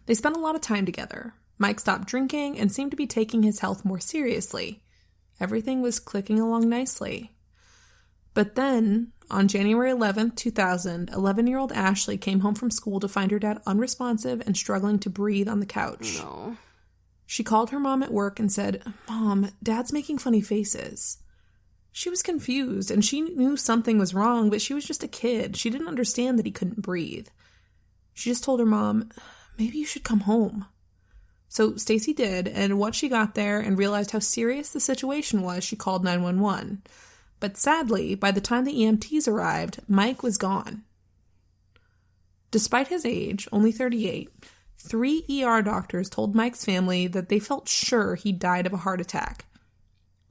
They spent a lot of time together. Mike stopped drinking and seemed to be taking his health more seriously. Everything was clicking along nicely. But then, on January 11th, 2000, 11-year-old Ashley came home from school to find her dad unresponsive and struggling to breathe on the couch. No. She called her mom at work and said, "Mom, Dad's making funny faces." She was confused, and she knew something was wrong, but she was just a kid. She didn't understand that he couldn't breathe. She just told her mom, "Maybe you should come home." So Stacy did, and once she got there and realized how serious the situation was, she called 911. But sadly, by the time the EMTs arrived, Mike was gone. Despite his age, only 38, 3 ER doctors told Mike's family that they felt sure he died of a heart attack.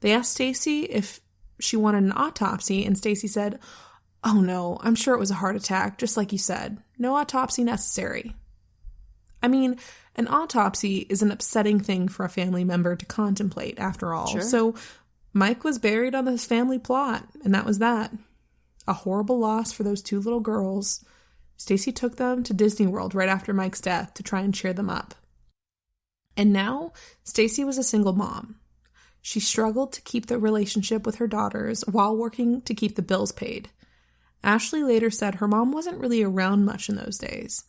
They asked Stacy if she wanted an autopsy, and Stacy said, "Oh no, I'm sure it was a heart attack, just like you said. No autopsy necessary." I mean, an autopsy is an upsetting thing for a family member to contemplate, after all. Sure. So Mike was buried on this family plot, and that was that. A horrible loss for those 2 little girls. Stacy took them to Disney World right after Mike's death to try and cheer them up. And now, Stacy was a single mom. She struggled to keep the relationship with her daughters while working to keep the bills paid. Ashley later said her mom wasn't really around much in those days.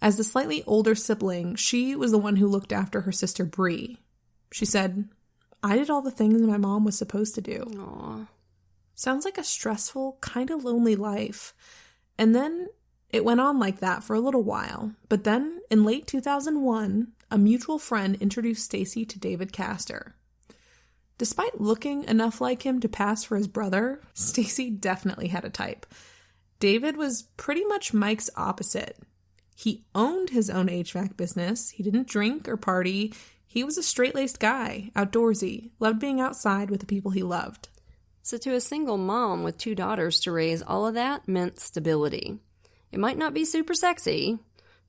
As the slightly older sibling, she was the one who looked after her sister Bree. She said, "I did all the things my mom was supposed to do." Aww. Sounds like a stressful, kind of lonely life. And then it went on like that for a little while. But then, in late 2001, a mutual friend introduced Stacy to David Castor. Despite looking enough like him to pass for his brother, Stacy definitely had a type. David was pretty much Mike's opposite. He owned his own HVAC business. He didn't drink or party. He was a straight-laced guy, outdoorsy, loved being outside with the people he loved. So to a single mom with 2 daughters to raise, all of that meant stability. It might not be super sexy.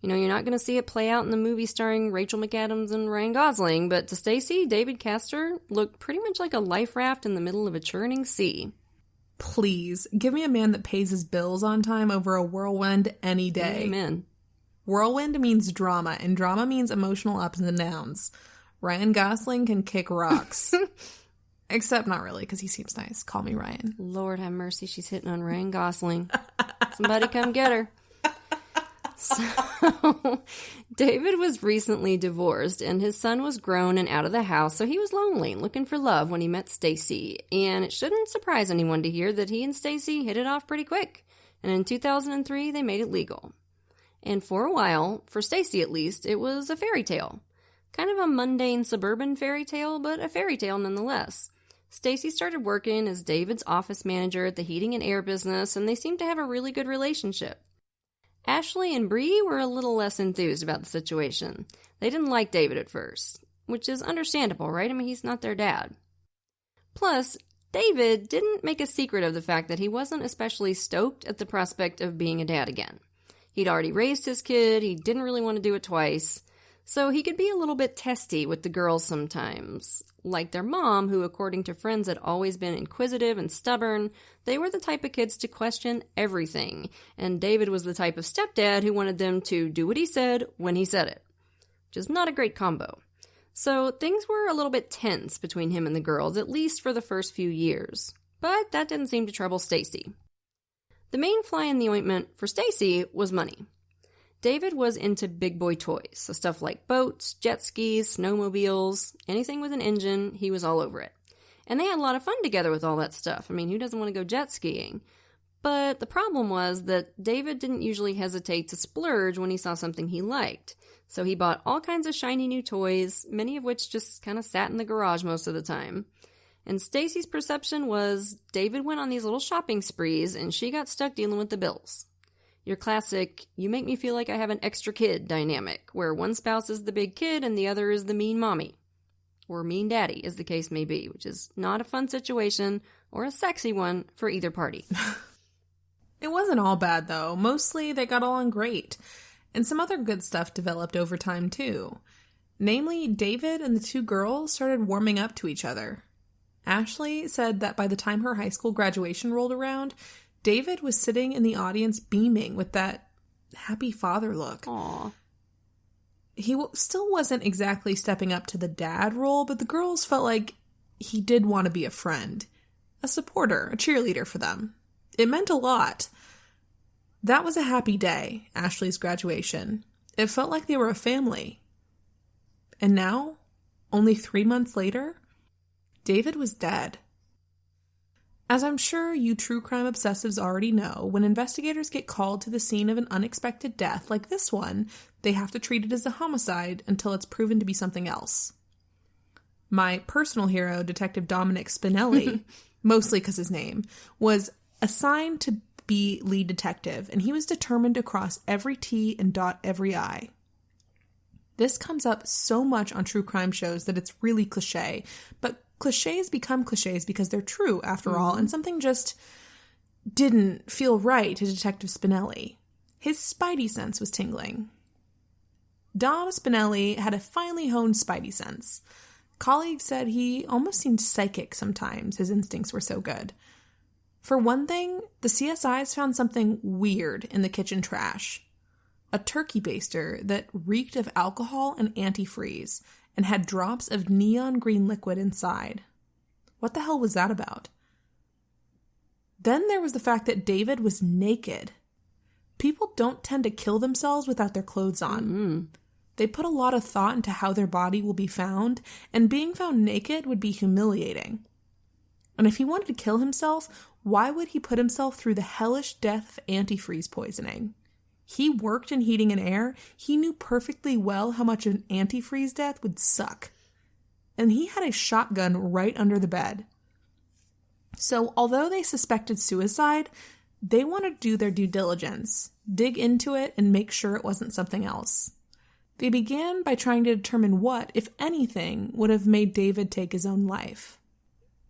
You know, you're not going to see it play out in the movie starring Rachel McAdams and Ryan Gosling, but to Stacy, David Castor looked pretty much like a life raft in the middle of a churning sea. Please, give me a man that pays his bills on time over a whirlwind any day. Amen. Whirlwind means drama, and drama means emotional ups and downs. Ryan Gosling can kick rocks. Except not really, because he seems nice. Call me Ryan. Lord have mercy, she's hitting on Ryan Gosling. Somebody come get her. So, David was recently divorced, and his son was grown and out of the house, so he was lonely, looking for love when he met Stacy. And it shouldn't surprise anyone to hear that he and Stacy hit it off pretty quick. And in 2003, they made it legal. And for a while, for Stacy at least, it was a fairy tale. Kind of a mundane suburban fairy tale, but a fairy tale nonetheless. Stacy started working as David's office manager at the heating and air business, and they seemed to have a really good relationship. Ashley and Bree were a little less enthused about the situation. They didn't like David at first, which is understandable, right? I mean, he's not their dad. Plus, David didn't make a secret of the fact that he wasn't especially stoked at the prospect of being a dad again. He'd already raised his kid, he didn't really want to do it twice, so he could be a little bit testy with the girls sometimes. Like their mom, who according to friends had always been inquisitive and stubborn, they were the type of kids to question everything, and David was the type of stepdad who wanted them to do what he said when he said it, which is not a great combo. So things were a little bit tense between him and the girls, at least for the first few years. But that didn't seem to trouble Stacy. The main fly in the ointment for Stacy was money. David was into big boy toys, so stuff like boats, jet skis, snowmobiles, anything with an engine, he was all over it. And they had a lot of fun together with all that stuff. I mean, who doesn't want to go jet skiing? But the problem was that David didn't usually hesitate to splurge when he saw something he liked. So he bought all kinds of shiny new toys, many of which just kind of sat in the garage most of the time. And Stacy's perception was David went on these little shopping sprees and she got stuck dealing with the bills. Your classic, you make me feel like I have an extra kid dynamic, where one spouse is the big kid and the other is the mean mommy. Or mean daddy, as the case may be, which is not a fun situation or a sexy one for either party. It wasn't all bad, though. Mostly they got on great. And some other good stuff developed over time, too. Namely, David and the two girls started warming up to each other. Ashley said that by the time her high school graduation rolled around, David was sitting in the audience beaming with that happy father look. Aww. He still wasn't exactly stepping up to the dad role, but the girls felt like he did want to be a friend, a supporter, a cheerleader for them. It meant a lot. That was a happy day, Ashley's graduation. It felt like they were a family. And now, only 3 months later, David was dead. As I'm sure you true crime obsessives already know, when investigators get called to the scene of an unexpected death like this one, they have to treat it as a homicide until it's proven to be something else. My personal hero, Detective Dominic Spinelli, mostly because his name, was assigned to be lead detective, and he was determined to cross every T and dot every I. This comes up so much on true crime shows that it's really cliche, but cliches become cliches because they're true after all, and something just didn't feel right to Detective Spinelli. His spidey sense was tingling. Dom Spinelli had a finely honed spidey sense. Colleagues said he almost seemed psychic sometimes, his instincts were so good. For one thing, the CSIs found something weird in the kitchen trash. A turkey baster that reeked of alcohol and antifreeze and had drops of neon green liquid inside. What the hell was that about? Then there was the fact that David was naked. People don't tend to kill themselves without their clothes on. Mm-hmm. They put a lot of thought into how their body will be found, and being found naked would be humiliating. And if he wanted to kill himself, why would he put himself through the hellish death of antifreeze poisoning? He worked in heating and air. He knew perfectly well how much an antifreeze death would suck. And he had a shotgun right under the bed. So although they suspected suicide, they wanted to do their due diligence, dig into it, and make sure it wasn't something else. They began by trying to determine what, if anything, would have made David take his own life.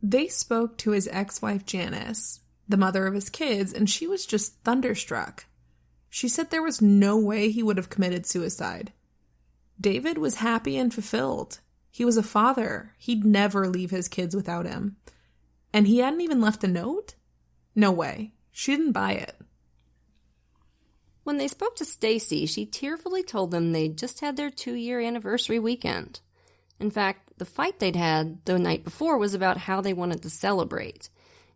They spoke to his ex-wife Janice, the mother of his kids, and she was just thunderstruck. She said there was no way he would have committed suicide. David was happy and fulfilled. He was a father. He'd never leave his kids without him. And he hadn't even left a note? No way. She didn't buy it. When they spoke to Stacy, she tearfully told them they'd just had their 2-year anniversary weekend. In fact, the fight they'd had the night before was about how they wanted to celebrate.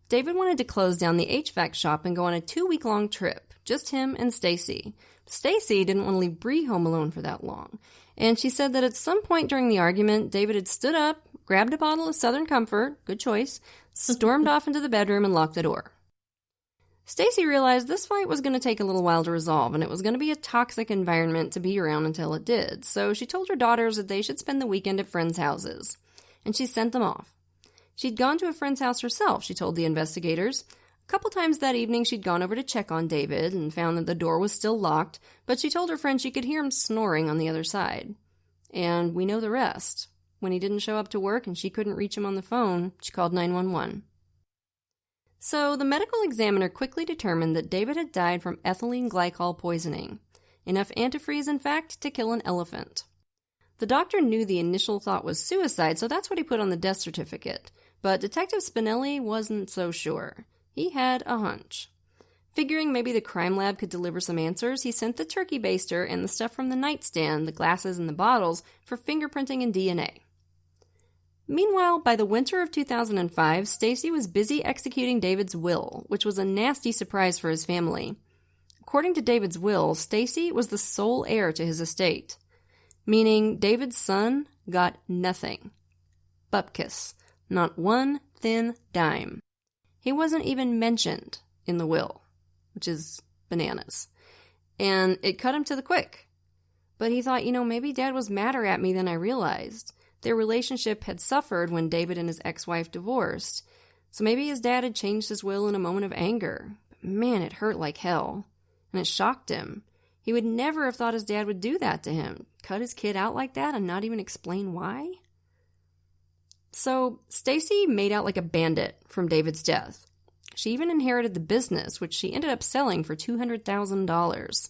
David wanted to close down the HVAC shop and go on a 2-week-long trip, just him and Stacy. Stacy didn't want to leave Bree home alone for that long, and she said that at some point during the argument, David had stood up, grabbed a bottle of Southern Comfort, good choice, stormed off into the bedroom and locked the door. Stacy realized this fight was going to take a little while to resolve, and it was going to be a toxic environment to be around until it did, so she told her daughters that they should spend the weekend at friends' houses, and she sent them off. She'd gone to a friend's house herself, she told the investigators. A couple times that evening she'd gone over to check on David and found that the door was still locked, but she told her friend she could hear him snoring on the other side. And we know the rest. When he didn't show up to work and she couldn't reach him on the phone, she called 911. So the medical examiner quickly determined that David had died from ethylene glycol poisoning. Enough antifreeze, in fact, to kill an elephant. The doctor knew the initial thought was suicide, so that's what he put on the death certificate. But Detective Spinelli wasn't so sure. He had a hunch. Figuring maybe the crime lab could deliver some answers, he sent the turkey baster and the stuff from the nightstand, the glasses and the bottles, for fingerprinting and DNA. Meanwhile, by the winter of 2005, Stacy was busy executing David's will, which was a nasty surprise for his family. According to David's will, Stacy was the sole heir to his estate, meaning David's son got nothing. Bupkis. Not one thin dime. He wasn't even mentioned in the will, which is bananas. And it cut him to the quick. But he thought, maybe Dad was madder at me than I realized. Their relationship had suffered when David and his ex-wife divorced. So maybe his dad had changed his will in a moment of anger. But man, it hurt like hell. And it shocked him. He would never have thought his dad would do that to him. Cut his kid out like that and not even explain why? So Stacy made out like a bandit from David's death. She even inherited the business, which she ended up selling for $200,000.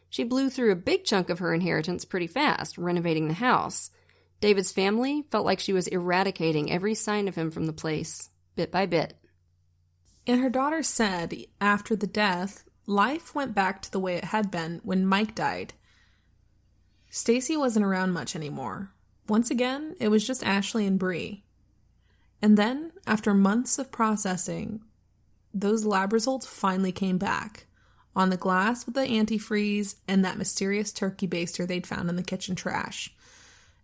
She blew through a big chunk of her inheritance pretty fast, renovating the house. David's family felt like she was eradicating every sign of him from the place, bit by bit. And her daughter said, after the death, life went back to the way it had been when Mike died. Stacy wasn't around much anymore. Once again, it was just Ashley and Bree. And then, after months of processing, those lab results finally came back. On the glass with the antifreeze and that mysterious turkey baster they'd found in the kitchen trash.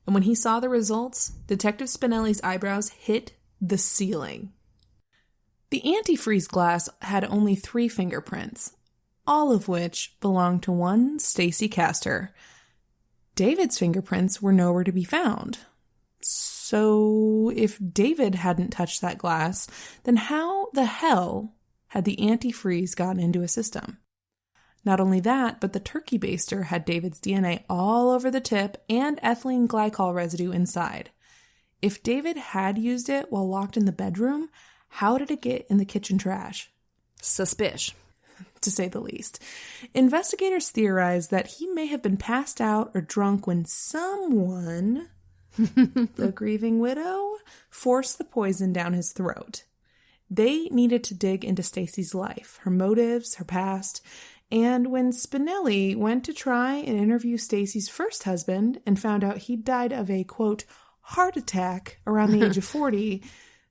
And when he saw the results, Detective Spinelli's eyebrows hit the ceiling. The antifreeze glass had only 3 fingerprints, all of which belonged to one Stacy Castor. David's fingerprints were nowhere to be found. So if David hadn't touched that glass, then how the hell had the antifreeze gotten into his system? Not only that, but the turkey baster had David's DNA all over the tip and ethylene glycol residue inside. If David had used it while locked in the bedroom, how did it get in the kitchen trash? Suspicious, to say the least. Investigators theorized that he may have been passed out or drunk when someone, the grieving widow, forced the poison down his throat. They needed to dig into Stacy's life, her motives, her past. And when Spinelli went to try and interview Stacy's first husband and found out he died of a, quote, heart attack around the age of 40,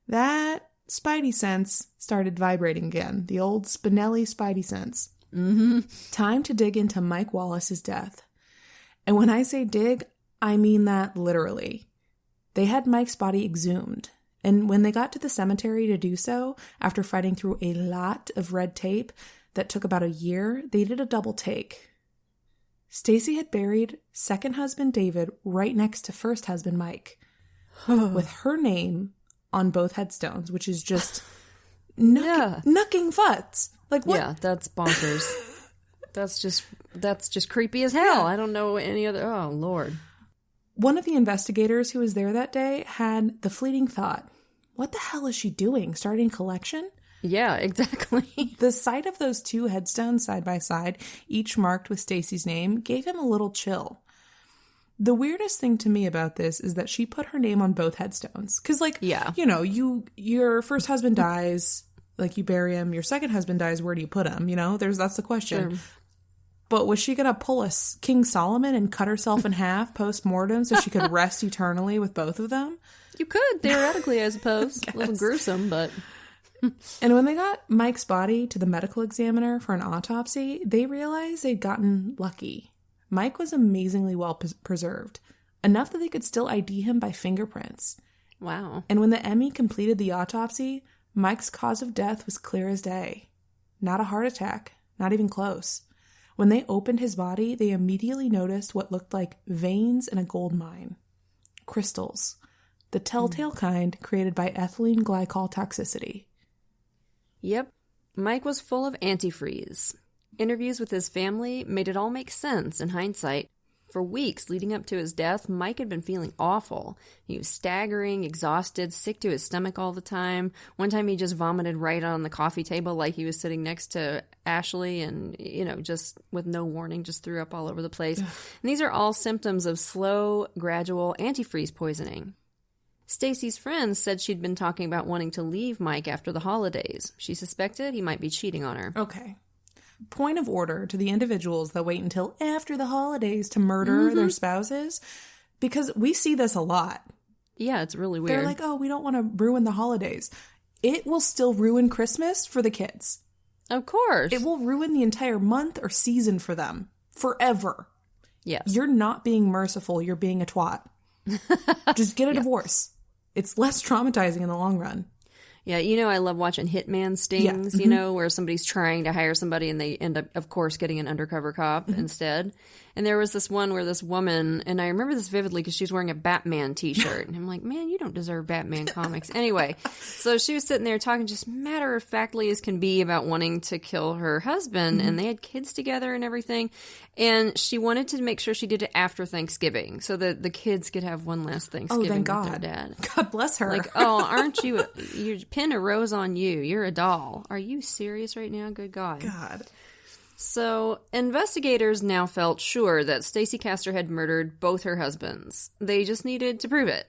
that spidey sense started vibrating again. The old Spinelli spidey sense. Mm-hmm. Time to dig into Mike Wallace's death. And when I say dig, I mean that literally. They had Mike's body exhumed. And when they got to the cemetery to do so, after fighting through a lot of red tape that took about a year, they did a double take. Stacy had buried second husband David right next to first husband Mike, with her name on both headstones, which is just nucking futs. Like what? Yeah, that's bonkers. that's just creepy as hell. Yeah. I don't know any other. Oh Lord. One of the investigators who was there that day had the fleeting thought, what the hell is she doing? Starting a collection? Yeah, exactly. The sight of those 2 headstones side by side, each marked with Stacy's name, gave him a little chill. The weirdest thing to me about this is that she put her name on both headstones. Because, your first husband dies, you bury him. Your second husband dies, where do you put him? That's the question. Sure. But was she going to pull a King Solomon and cut herself in half post-mortem so she could rest eternally with both of them? You could, theoretically, I suppose. A little gruesome, but... And when they got Mike's body to the medical examiner for an autopsy, they realized they'd gotten lucky. Mike was amazingly well preserved, enough that they could still ID him by fingerprints. Wow. And when the ME completed the autopsy, Mike's cause of death was clear as day. Not a heart attack, not even close. When they opened his body, they immediately noticed what looked like veins in a gold mine. Crystals. The telltale kind created by ethylene glycol toxicity. Yep. Mike was full of antifreeze. Interviews with his family made it all make sense in hindsight. For weeks leading up to his death, Mike had been feeling awful. He was staggering, exhausted, sick to his stomach all the time. One time he just vomited right on the coffee table like he was sitting next to Ashley and, just with no warning, just threw up all over the place. And these are all symptoms of slow, gradual antifreeze poisoning. Stacy's friends said she'd been talking about wanting to leave Mike after the holidays. She suspected he might be cheating on her. Okay. Point of order to the individuals that wait until after the holidays to murder their spouses, because we see this a lot. Yeah, it's really weird. They're like, oh, we don't want to ruin the holidays. It will still ruin Christmas for the kids. Of course. It will ruin the entire month or season for them. Forever. Yes. You're not being merciful. You're being a twat. Just get a divorce. It's less traumatizing in the long run. Yeah, I love watching hitman stings, where somebody's trying to hire somebody and they end up, of course, getting an undercover cop instead. And there was this one where this woman, and I remember this vividly because she was wearing a Batman t-shirt. And I'm like, man, you don't deserve Batman comics. Anyway, so she was sitting there talking just matter-of-factly as can be about wanting to kill her husband. And they had kids together and everything. And she wanted to make sure she did it after Thanksgiving so that the kids could have one last Thanksgiving thank with God. their dad. God bless her. Like, oh, aren't you, your pin a rose on you. You're a doll. Are you serious right now? Good God. God. So, investigators now felt sure that Stacy Castor had murdered both her husbands. They just needed to prove it.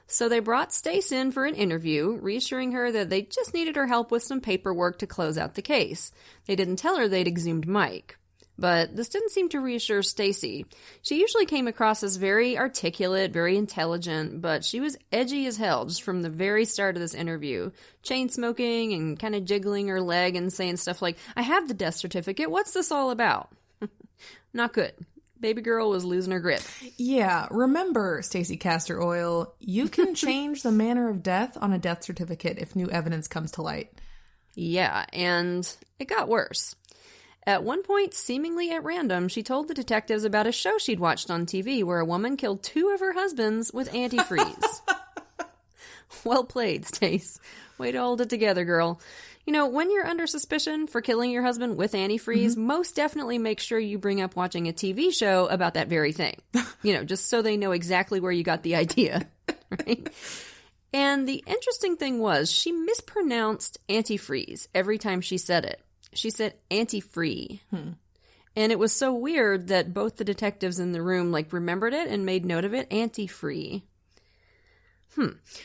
So they brought Stace in for an interview, reassuring her that they just needed her help with some paperwork to close out the case. They didn't tell her they'd exhumed Mike. But this didn't seem to reassure Stacy. She usually came across as very articulate, very intelligent, but she was edgy as hell just from the very start of this interview. Chain smoking and kind of jiggling her leg and saying stuff like, I have the death certificate, what's this all about? Not good. Baby girl was losing her grip. Yeah, remember, Stacy Castor Oil, you can change the manner of death on a death certificate if new evidence comes to light. Yeah, and it got worse. At one point, seemingly at random, she told the detectives about a show she'd watched on TV where a woman killed 2 of her husbands with antifreeze. Well played, Stace. Way to hold it together, girl. When you're under suspicion for killing your husband with antifreeze, most definitely make sure you bring up watching a TV show about that very thing. Just so they know exactly where you got the idea, right? And the interesting thing was, she mispronounced antifreeze every time she said it. She said anti-free. And it was so weird that both the detectives in the room remembered it and made note of it. Anti-free.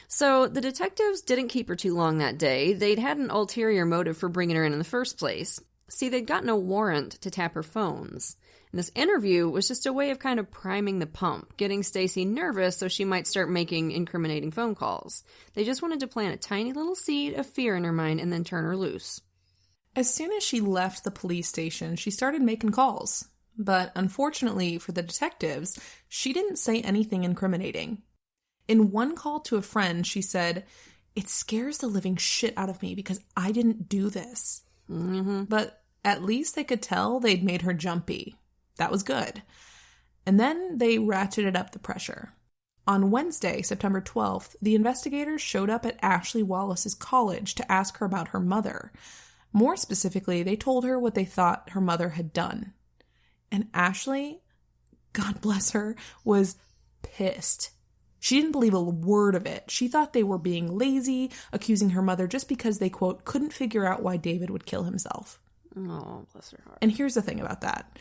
So the detectives didn't keep her too long that day. They'd had an ulterior motive for bringing her in the first place. See, they'd gotten a warrant to tap her phones. And this interview was just a way of kind of priming the pump, getting Stacy nervous so she might start making incriminating phone calls. They just wanted to plant a tiny little seed of fear in her mind and then turn her loose. As soon as she left the police station, she started making calls. But unfortunately for the detectives, she didn't say anything incriminating. In one call to a friend, she said, "It scares the living shit out of me because I didn't do this." But at least they could tell they'd made her jumpy. That was good. And then they ratcheted up the pressure. On Wednesday, September 12th, the investigators showed up at Ashley Wallace's college to ask her about her mother. More specifically, they told her what they thought her mother had done. And Ashley, God bless her, was pissed. She didn't believe a word of it. She thought they were being lazy, accusing her mother just because they, quote, couldn't figure out why David would kill himself. Oh, bless her heart. And here's the thing about that.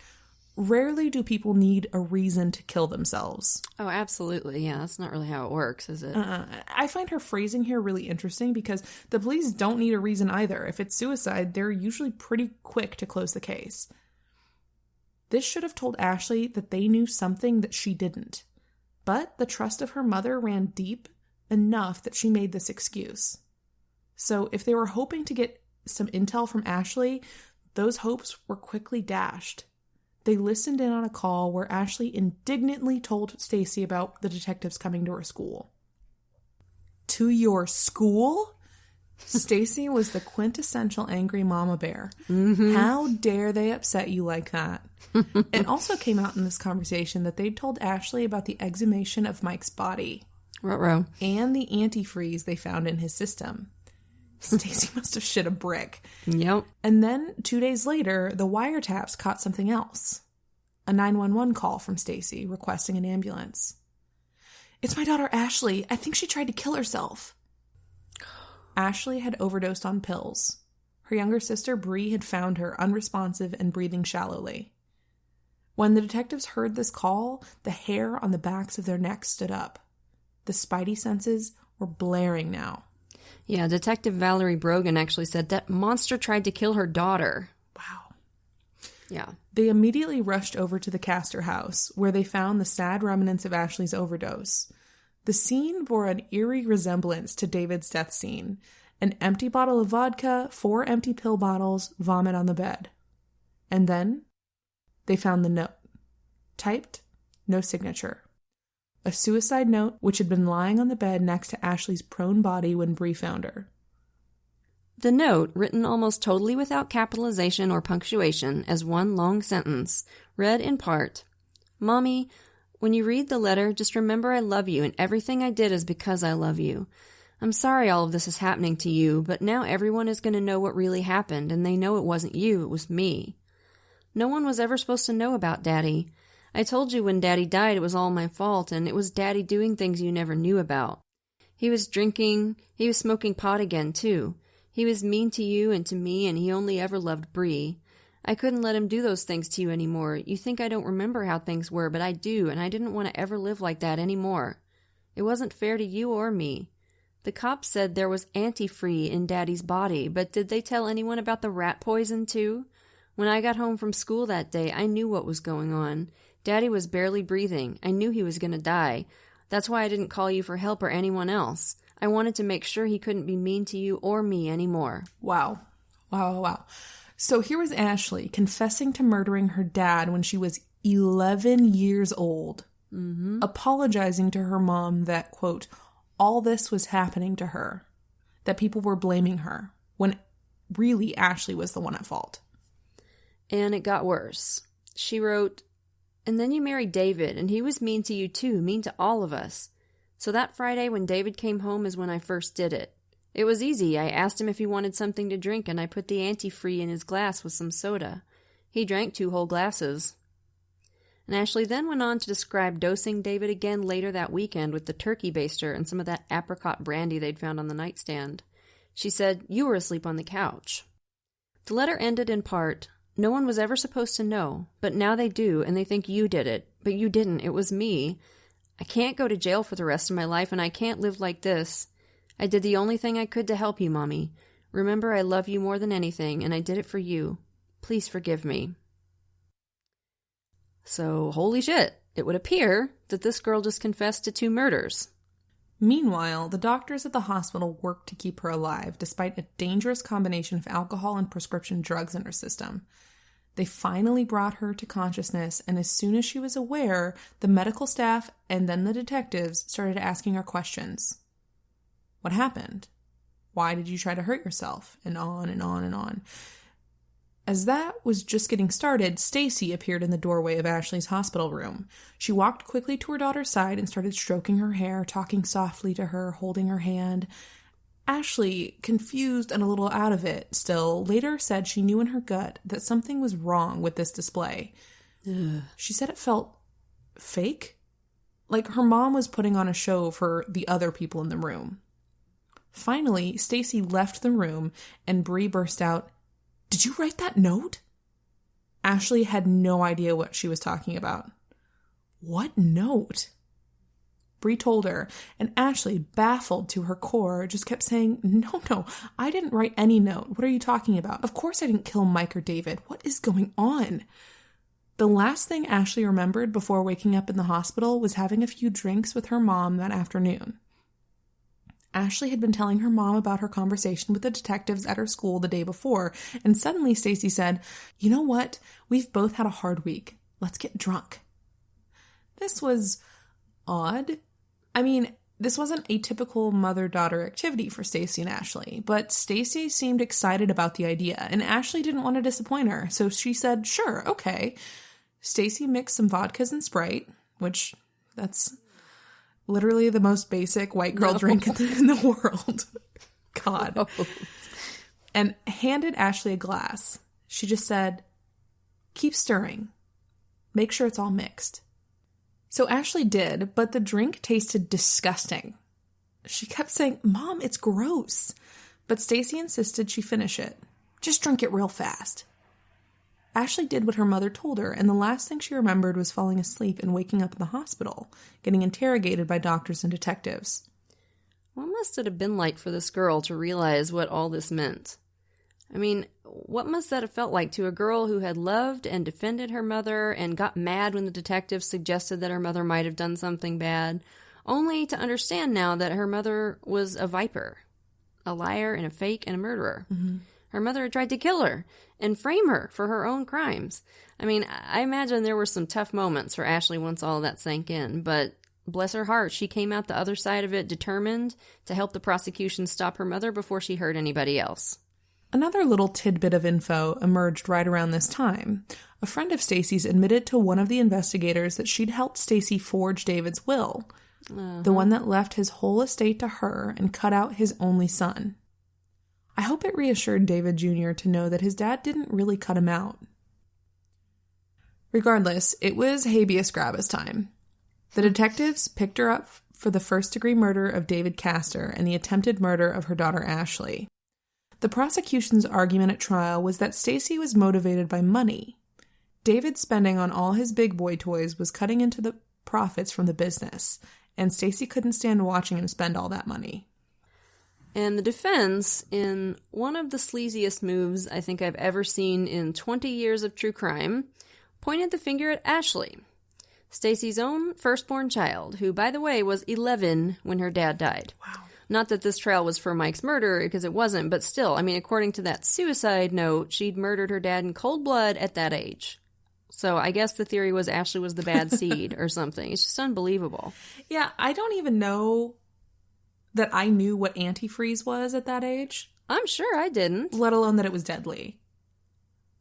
Rarely do people need a reason to kill themselves. Oh, absolutely. Yeah, that's not really how it works, is it? I find her phrasing here really interesting because the police don't need a reason either. If it's suicide, they're usually pretty quick to close the case. This should have told Ashley that they knew something that she didn't. But the trust of her mother ran deep enough that she made this excuse. So if they were hoping to get some intel from Ashley, those hopes were quickly dashed. They listened in on a call where Ashley indignantly told Stacy about the detectives coming to her school. To your school? Stacy was the quintessential angry mama bear. How dare they upset you like that? It also came out in this conversation that they told Ashley about the exhumation of Mike's body. Ruh-roh. And the antifreeze they found in his system. Stacy must have shit a brick. Yep. And then 2 days later, the wiretaps caught something else. a 911 call from Stacy requesting an ambulance. "It's my daughter Ashley. I think she tried to kill herself." Ashley had overdosed on pills. Her younger sister, Bree, had found her unresponsive and breathing shallowly. When the detectives heard this call, the hair on the backs of their necks stood up. The spidey senses were blaring now. Yeah, Detective Valerie Brogan actually said that monster tried to kill her daughter. Wow. Yeah. They immediately rushed over to the Castor house, where they found the sad remnants of Ashley's overdose. The scene bore an eerie resemblance to David's death scene. An empty bottle of vodka, 4 empty pill bottles, vomit on the bed. And then they found the note. Typed, no signature. A suicide note which had been lying on the bed next to Ashley's prone body when Bree found her. The note, written almost totally without capitalization or punctuation as one long sentence, read in part, "Mommy, when you read the letter, just remember I love you and everything I did is because I love you. I'm sorry all of this is happening to you, but now everyone is going to know what really happened, and they know it wasn't you, it was me. No one was ever supposed to know about Daddy. I told you when Daddy died it was all my fault, and it was Daddy doing things you never knew about. He was drinking, he was smoking pot again, too. He was mean to you and to me, and he only ever loved Bree. I couldn't let him do those things to you anymore. You think I don't remember how things were, but I do, and I didn't want to ever live like that anymore. It wasn't fair to you or me. The cops said there was antifree in Daddy's body, but did they tell anyone about the rat poison, too? When I got home from school that day, I knew what was going on. Daddy was barely breathing. I knew he was going to die. That's why I didn't call you for help or anyone else. I wanted to make sure he couldn't be mean to you or me anymore." Wow. Wow. So here was Ashley confessing to murdering her dad when she was 11 years old, apologizing to her mom that, quote, all this was happening to her, that people were blaming her, when really Ashley was the one at fault. And it got worse. She wrote, "And then you married David, and he was mean to you too, mean to all of us. So that Friday when David came home is when I first did it. It was easy. I asked him if he wanted something to drink, and I put the antifree in his glass with some soda. He drank 2 whole glasses." And Ashley then went on to describe dosing David again later that weekend with the turkey baster and some of that apricot brandy they'd found on the nightstand. She said, "You were asleep on the couch." The letter ended in part, "No one was ever supposed to know, but now they do, and they think you did it. But you didn't. It was me. I can't go to jail for the rest of my life, and I can't live like this. I did the only thing I could to help you, Mommy. Remember, I love you more than anything, and I did it for you. Please forgive me." So, holy shit, it would appear that this girl just confessed to 2 murders. Meanwhile, the doctors at the hospital worked to keep her alive, despite a dangerous combination of alcohol and prescription drugs in her system. They finally brought her to consciousness, and as soon as she was aware, the medical staff and then the detectives started asking her questions. What happened? Why did you try to hurt yourself? And on and on and on. As that was just getting started, Stacy appeared in the doorway of Ashley's hospital room. She walked quickly to her daughter's side and started stroking her hair, talking softly to her, holding her hand. Ashley, confused and a little out of it still, later said she knew in her gut that something was wrong with this display. Ugh. She said it felt fake, like her mom was putting on a show for the other people in the room. Finally, Stacy left the room and Bree burst out, "Did you write that note?" Ashley had no idea what she was talking about. What note? Bree told her, and Ashley, baffled to her core, just kept saying, No, I didn't write any note. What are you talking about? Of course I didn't kill Mike or David. What is going on? The last thing Ashley remembered before waking up in the hospital was having a few drinks with her mom that afternoon. Ashley had been telling her mom about her conversation with the detectives at her school the day before, and suddenly Stacy said, "You know what? We've both had a hard week. Let's get drunk." This was odd. I mean, this wasn't a typical mother-daughter activity for Stacy and Ashley, but Stacy seemed excited about the idea, and Ashley didn't want to disappoint her, so she said, "Sure, okay." Stacy mixed some vodkas and Sprite, which that's literally the most basic white girl drink in the world. God. No. And handed Ashley a glass. She just said, "Keep stirring. Make sure it's all mixed. So Ashley did, but the drink tasted disgusting. She kept saying, Mom, it's gross. But Stacy insisted she finish it. Just drink it real fast. Ashley did what her mother told her, and the last thing she remembered was falling asleep and waking up in the hospital, getting interrogated by doctors and detectives. What must it have been like for this girl to realize what all this meant? I mean, what must that have felt like to a girl who had loved and defended her mother and got mad when the detectives suggested that her mother might have done something bad, only to understand now that her mother was a viper, a liar and a fake and a murderer. Mm-hmm. Her mother had tried to kill her and frame her for her own crimes. I mean, I imagine there were some tough moments for Ashley once all of that sank in, but bless her heart, she came out the other side of it determined to help the prosecution stop her mother before she hurt anybody else. Another little tidbit of info emerged right around this time. A friend of Stacy's admitted to one of the investigators that she'd helped Stacy forge David's will, the one that left his whole estate to her and cut out his only son. I hope it reassured David Jr. to know that his dad didn't really cut him out. Regardless, it was habeas corpus time. The detectives picked her up for the first-degree murder of David Castor and the attempted murder of her daughter Ashley. The prosecution's argument at trial was that Stacy was motivated by money. David's spending on all his big boy toys was cutting into the profits from the business, and Stacy couldn't stand watching him spend all that money. And the defense, in one of the sleaziest moves I think I've ever seen in 20 years of true crime, pointed the finger at Ashley, Stacy's own firstborn child, who, by the way, was 11 when her dad died. Wow. Not that this trial was for Mike's murder, because it wasn't, but still, I mean, according to that suicide note, she'd murdered her dad in cold blood at that age. So I guess the theory was Ashley was the bad seed or something. It's just unbelievable. Yeah, I don't even know that I knew what antifreeze was at that age. I'm sure I didn't. Let alone that it was deadly.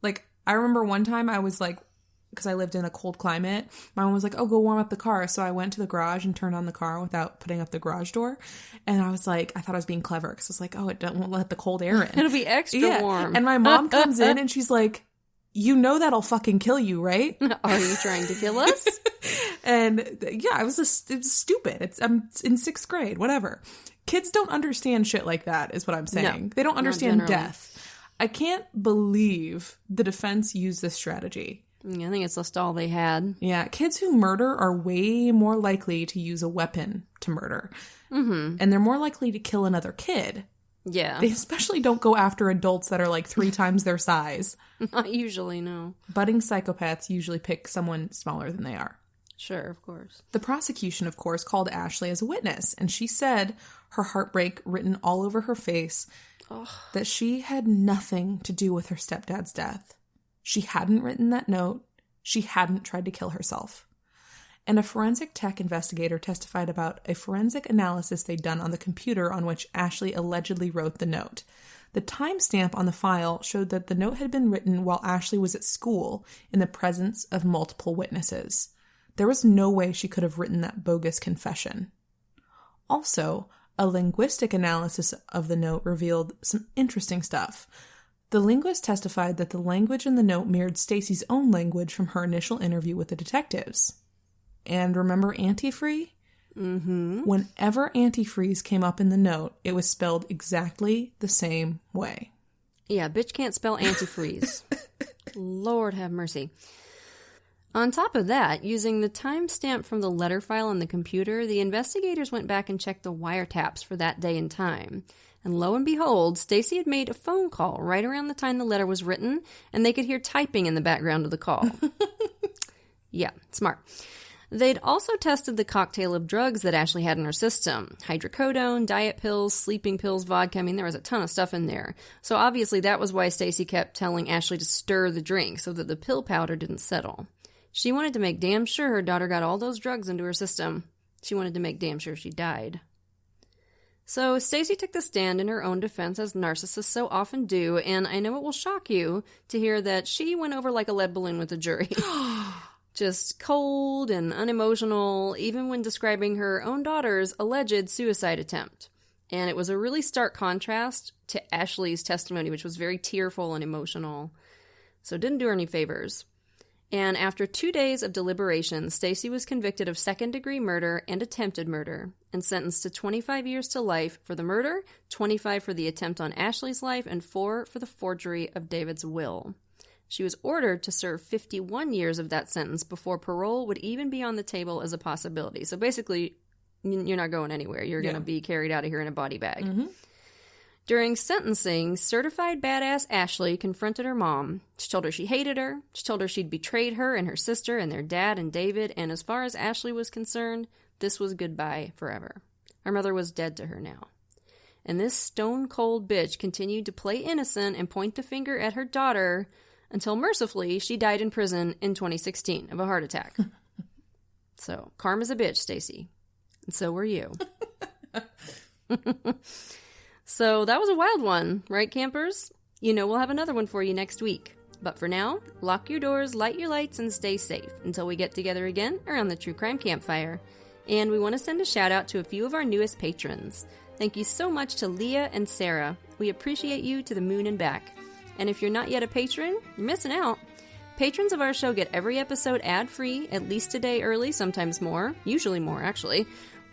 Like, I remember one time I was like, because I lived in a cold climate, my mom was like, oh, go warm up the car. So I went to the garage and turned on the car without putting up the garage door. And I was like, I thought I was being clever because I was like, oh, it won't let the cold air in. It'll be extra warm. And my mom comes in and she's like, you know that'll fucking kill you, right? Are you trying to kill us? And yeah, it was stupid. I'm in 6th grade, whatever. Kids don't understand shit like that, is what I'm saying. No, they don't understand death. I can't believe the defense used this strategy. I think it's just all they had. Yeah, kids who murder are way more likely to use a weapon to murder. Mm-hmm. And they're more likely to kill another kid. Yeah. They especially don't go after adults that are like 3 times their size. Not usually, no. Budding psychopaths usually pick someone smaller than they are. Sure, of course. The prosecution, of course, called Ashley as a witness, and she said, her heartbreak written all over her face, that she had nothing to do with her stepdad's death. She hadn't written that note. She hadn't tried to kill herself. And a forensic tech investigator testified about a forensic analysis they'd done on the computer on which Ashley allegedly wrote the note. The timestamp on the file showed that the note had been written while Ashley was at school in the presence of multiple witnesses. There was no way she could have written that bogus confession. Also, a linguistic analysis of the note revealed some interesting stuff. The linguist testified that the language in the note mirrored Stacy's own language from her initial interview with the detectives. And remember antifreeze? Mm-hmm. Whenever antifreeze came up in the note, it was spelled exactly the same way. Yeah, bitch can't spell antifreeze. Lord have mercy. On top of that, using the timestamp from the letter file on the computer, the investigators went back and checked the wiretaps for that day and time. And lo and behold, Stacy had made a phone call right around the time the letter was written, and they could hear typing in the background of the call. Yeah, smart. They'd also tested the cocktail of drugs that Ashley had in her system. Hydrocodone, diet pills, sleeping pills, vodka. I mean, there was a ton of stuff in there. So obviously that was why Stacy kept telling Ashley to stir the drink so that the pill powder didn't settle. She wanted to make damn sure her daughter got all those drugs into her system. She wanted to make damn sure she died. So Stacy took the stand in her own defense, as narcissists so often do, and I know it will shock you to hear that she went over like a lead balloon with the jury. Just cold and unemotional, even when describing her own daughter's alleged suicide attempt. And it was a really stark contrast to Ashley's testimony, which was very tearful and emotional. So it didn't do her any favors. And after 2 days of deliberation, Stacy was convicted of second-degree murder and attempted murder and sentenced to 25 years to life for the murder, 25 for the attempt on Ashley's life, and 4 for the forgery of David's will. She was ordered to serve 51 years of that sentence before parole would even be on the table as a possibility. So basically, you're not going anywhere. You're going to be carried out of here in a body bag. Mm-hmm. During sentencing, certified badass Ashley confronted her mom. She told her she hated her. She told her she'd betrayed her and her sister and their dad and David, and as far as Ashley was concerned, this was goodbye forever. Her mother was dead to her now. And this stone-cold bitch continued to play innocent and point the finger at her daughter until, mercifully, she died in prison in 2016 of a heart attack. So, karma's a bitch, Stacy. And so were you. So that was a wild one, right, campers? You know we'll have another one for you next week. But for now, lock your doors, light your lights, and stay safe until we get together again around the True Crime Campfire. And we want to send a shout out to a few of our newest patrons. Thank you so much to Leah and Sarah. We appreciate you to the moon and back. And if you're not yet a patron, you're missing out. Patrons of our show get every episode ad-free, at least a day early, sometimes more, usually more actually,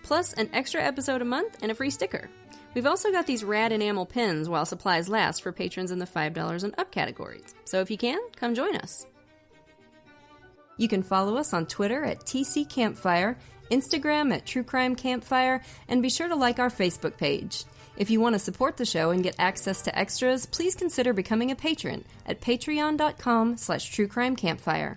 plus an extra episode a month and a free sticker. We've also got these rad enamel pins while supplies last for patrons in the $5 and up categories. So if you can, come join us. You can follow us on Twitter at TC Campfire, Instagram at True Crime Campfire, and be sure to like our Facebook page. If you want to support the show and get access to extras, please consider becoming a patron at patreon.com/truecrimecampfire.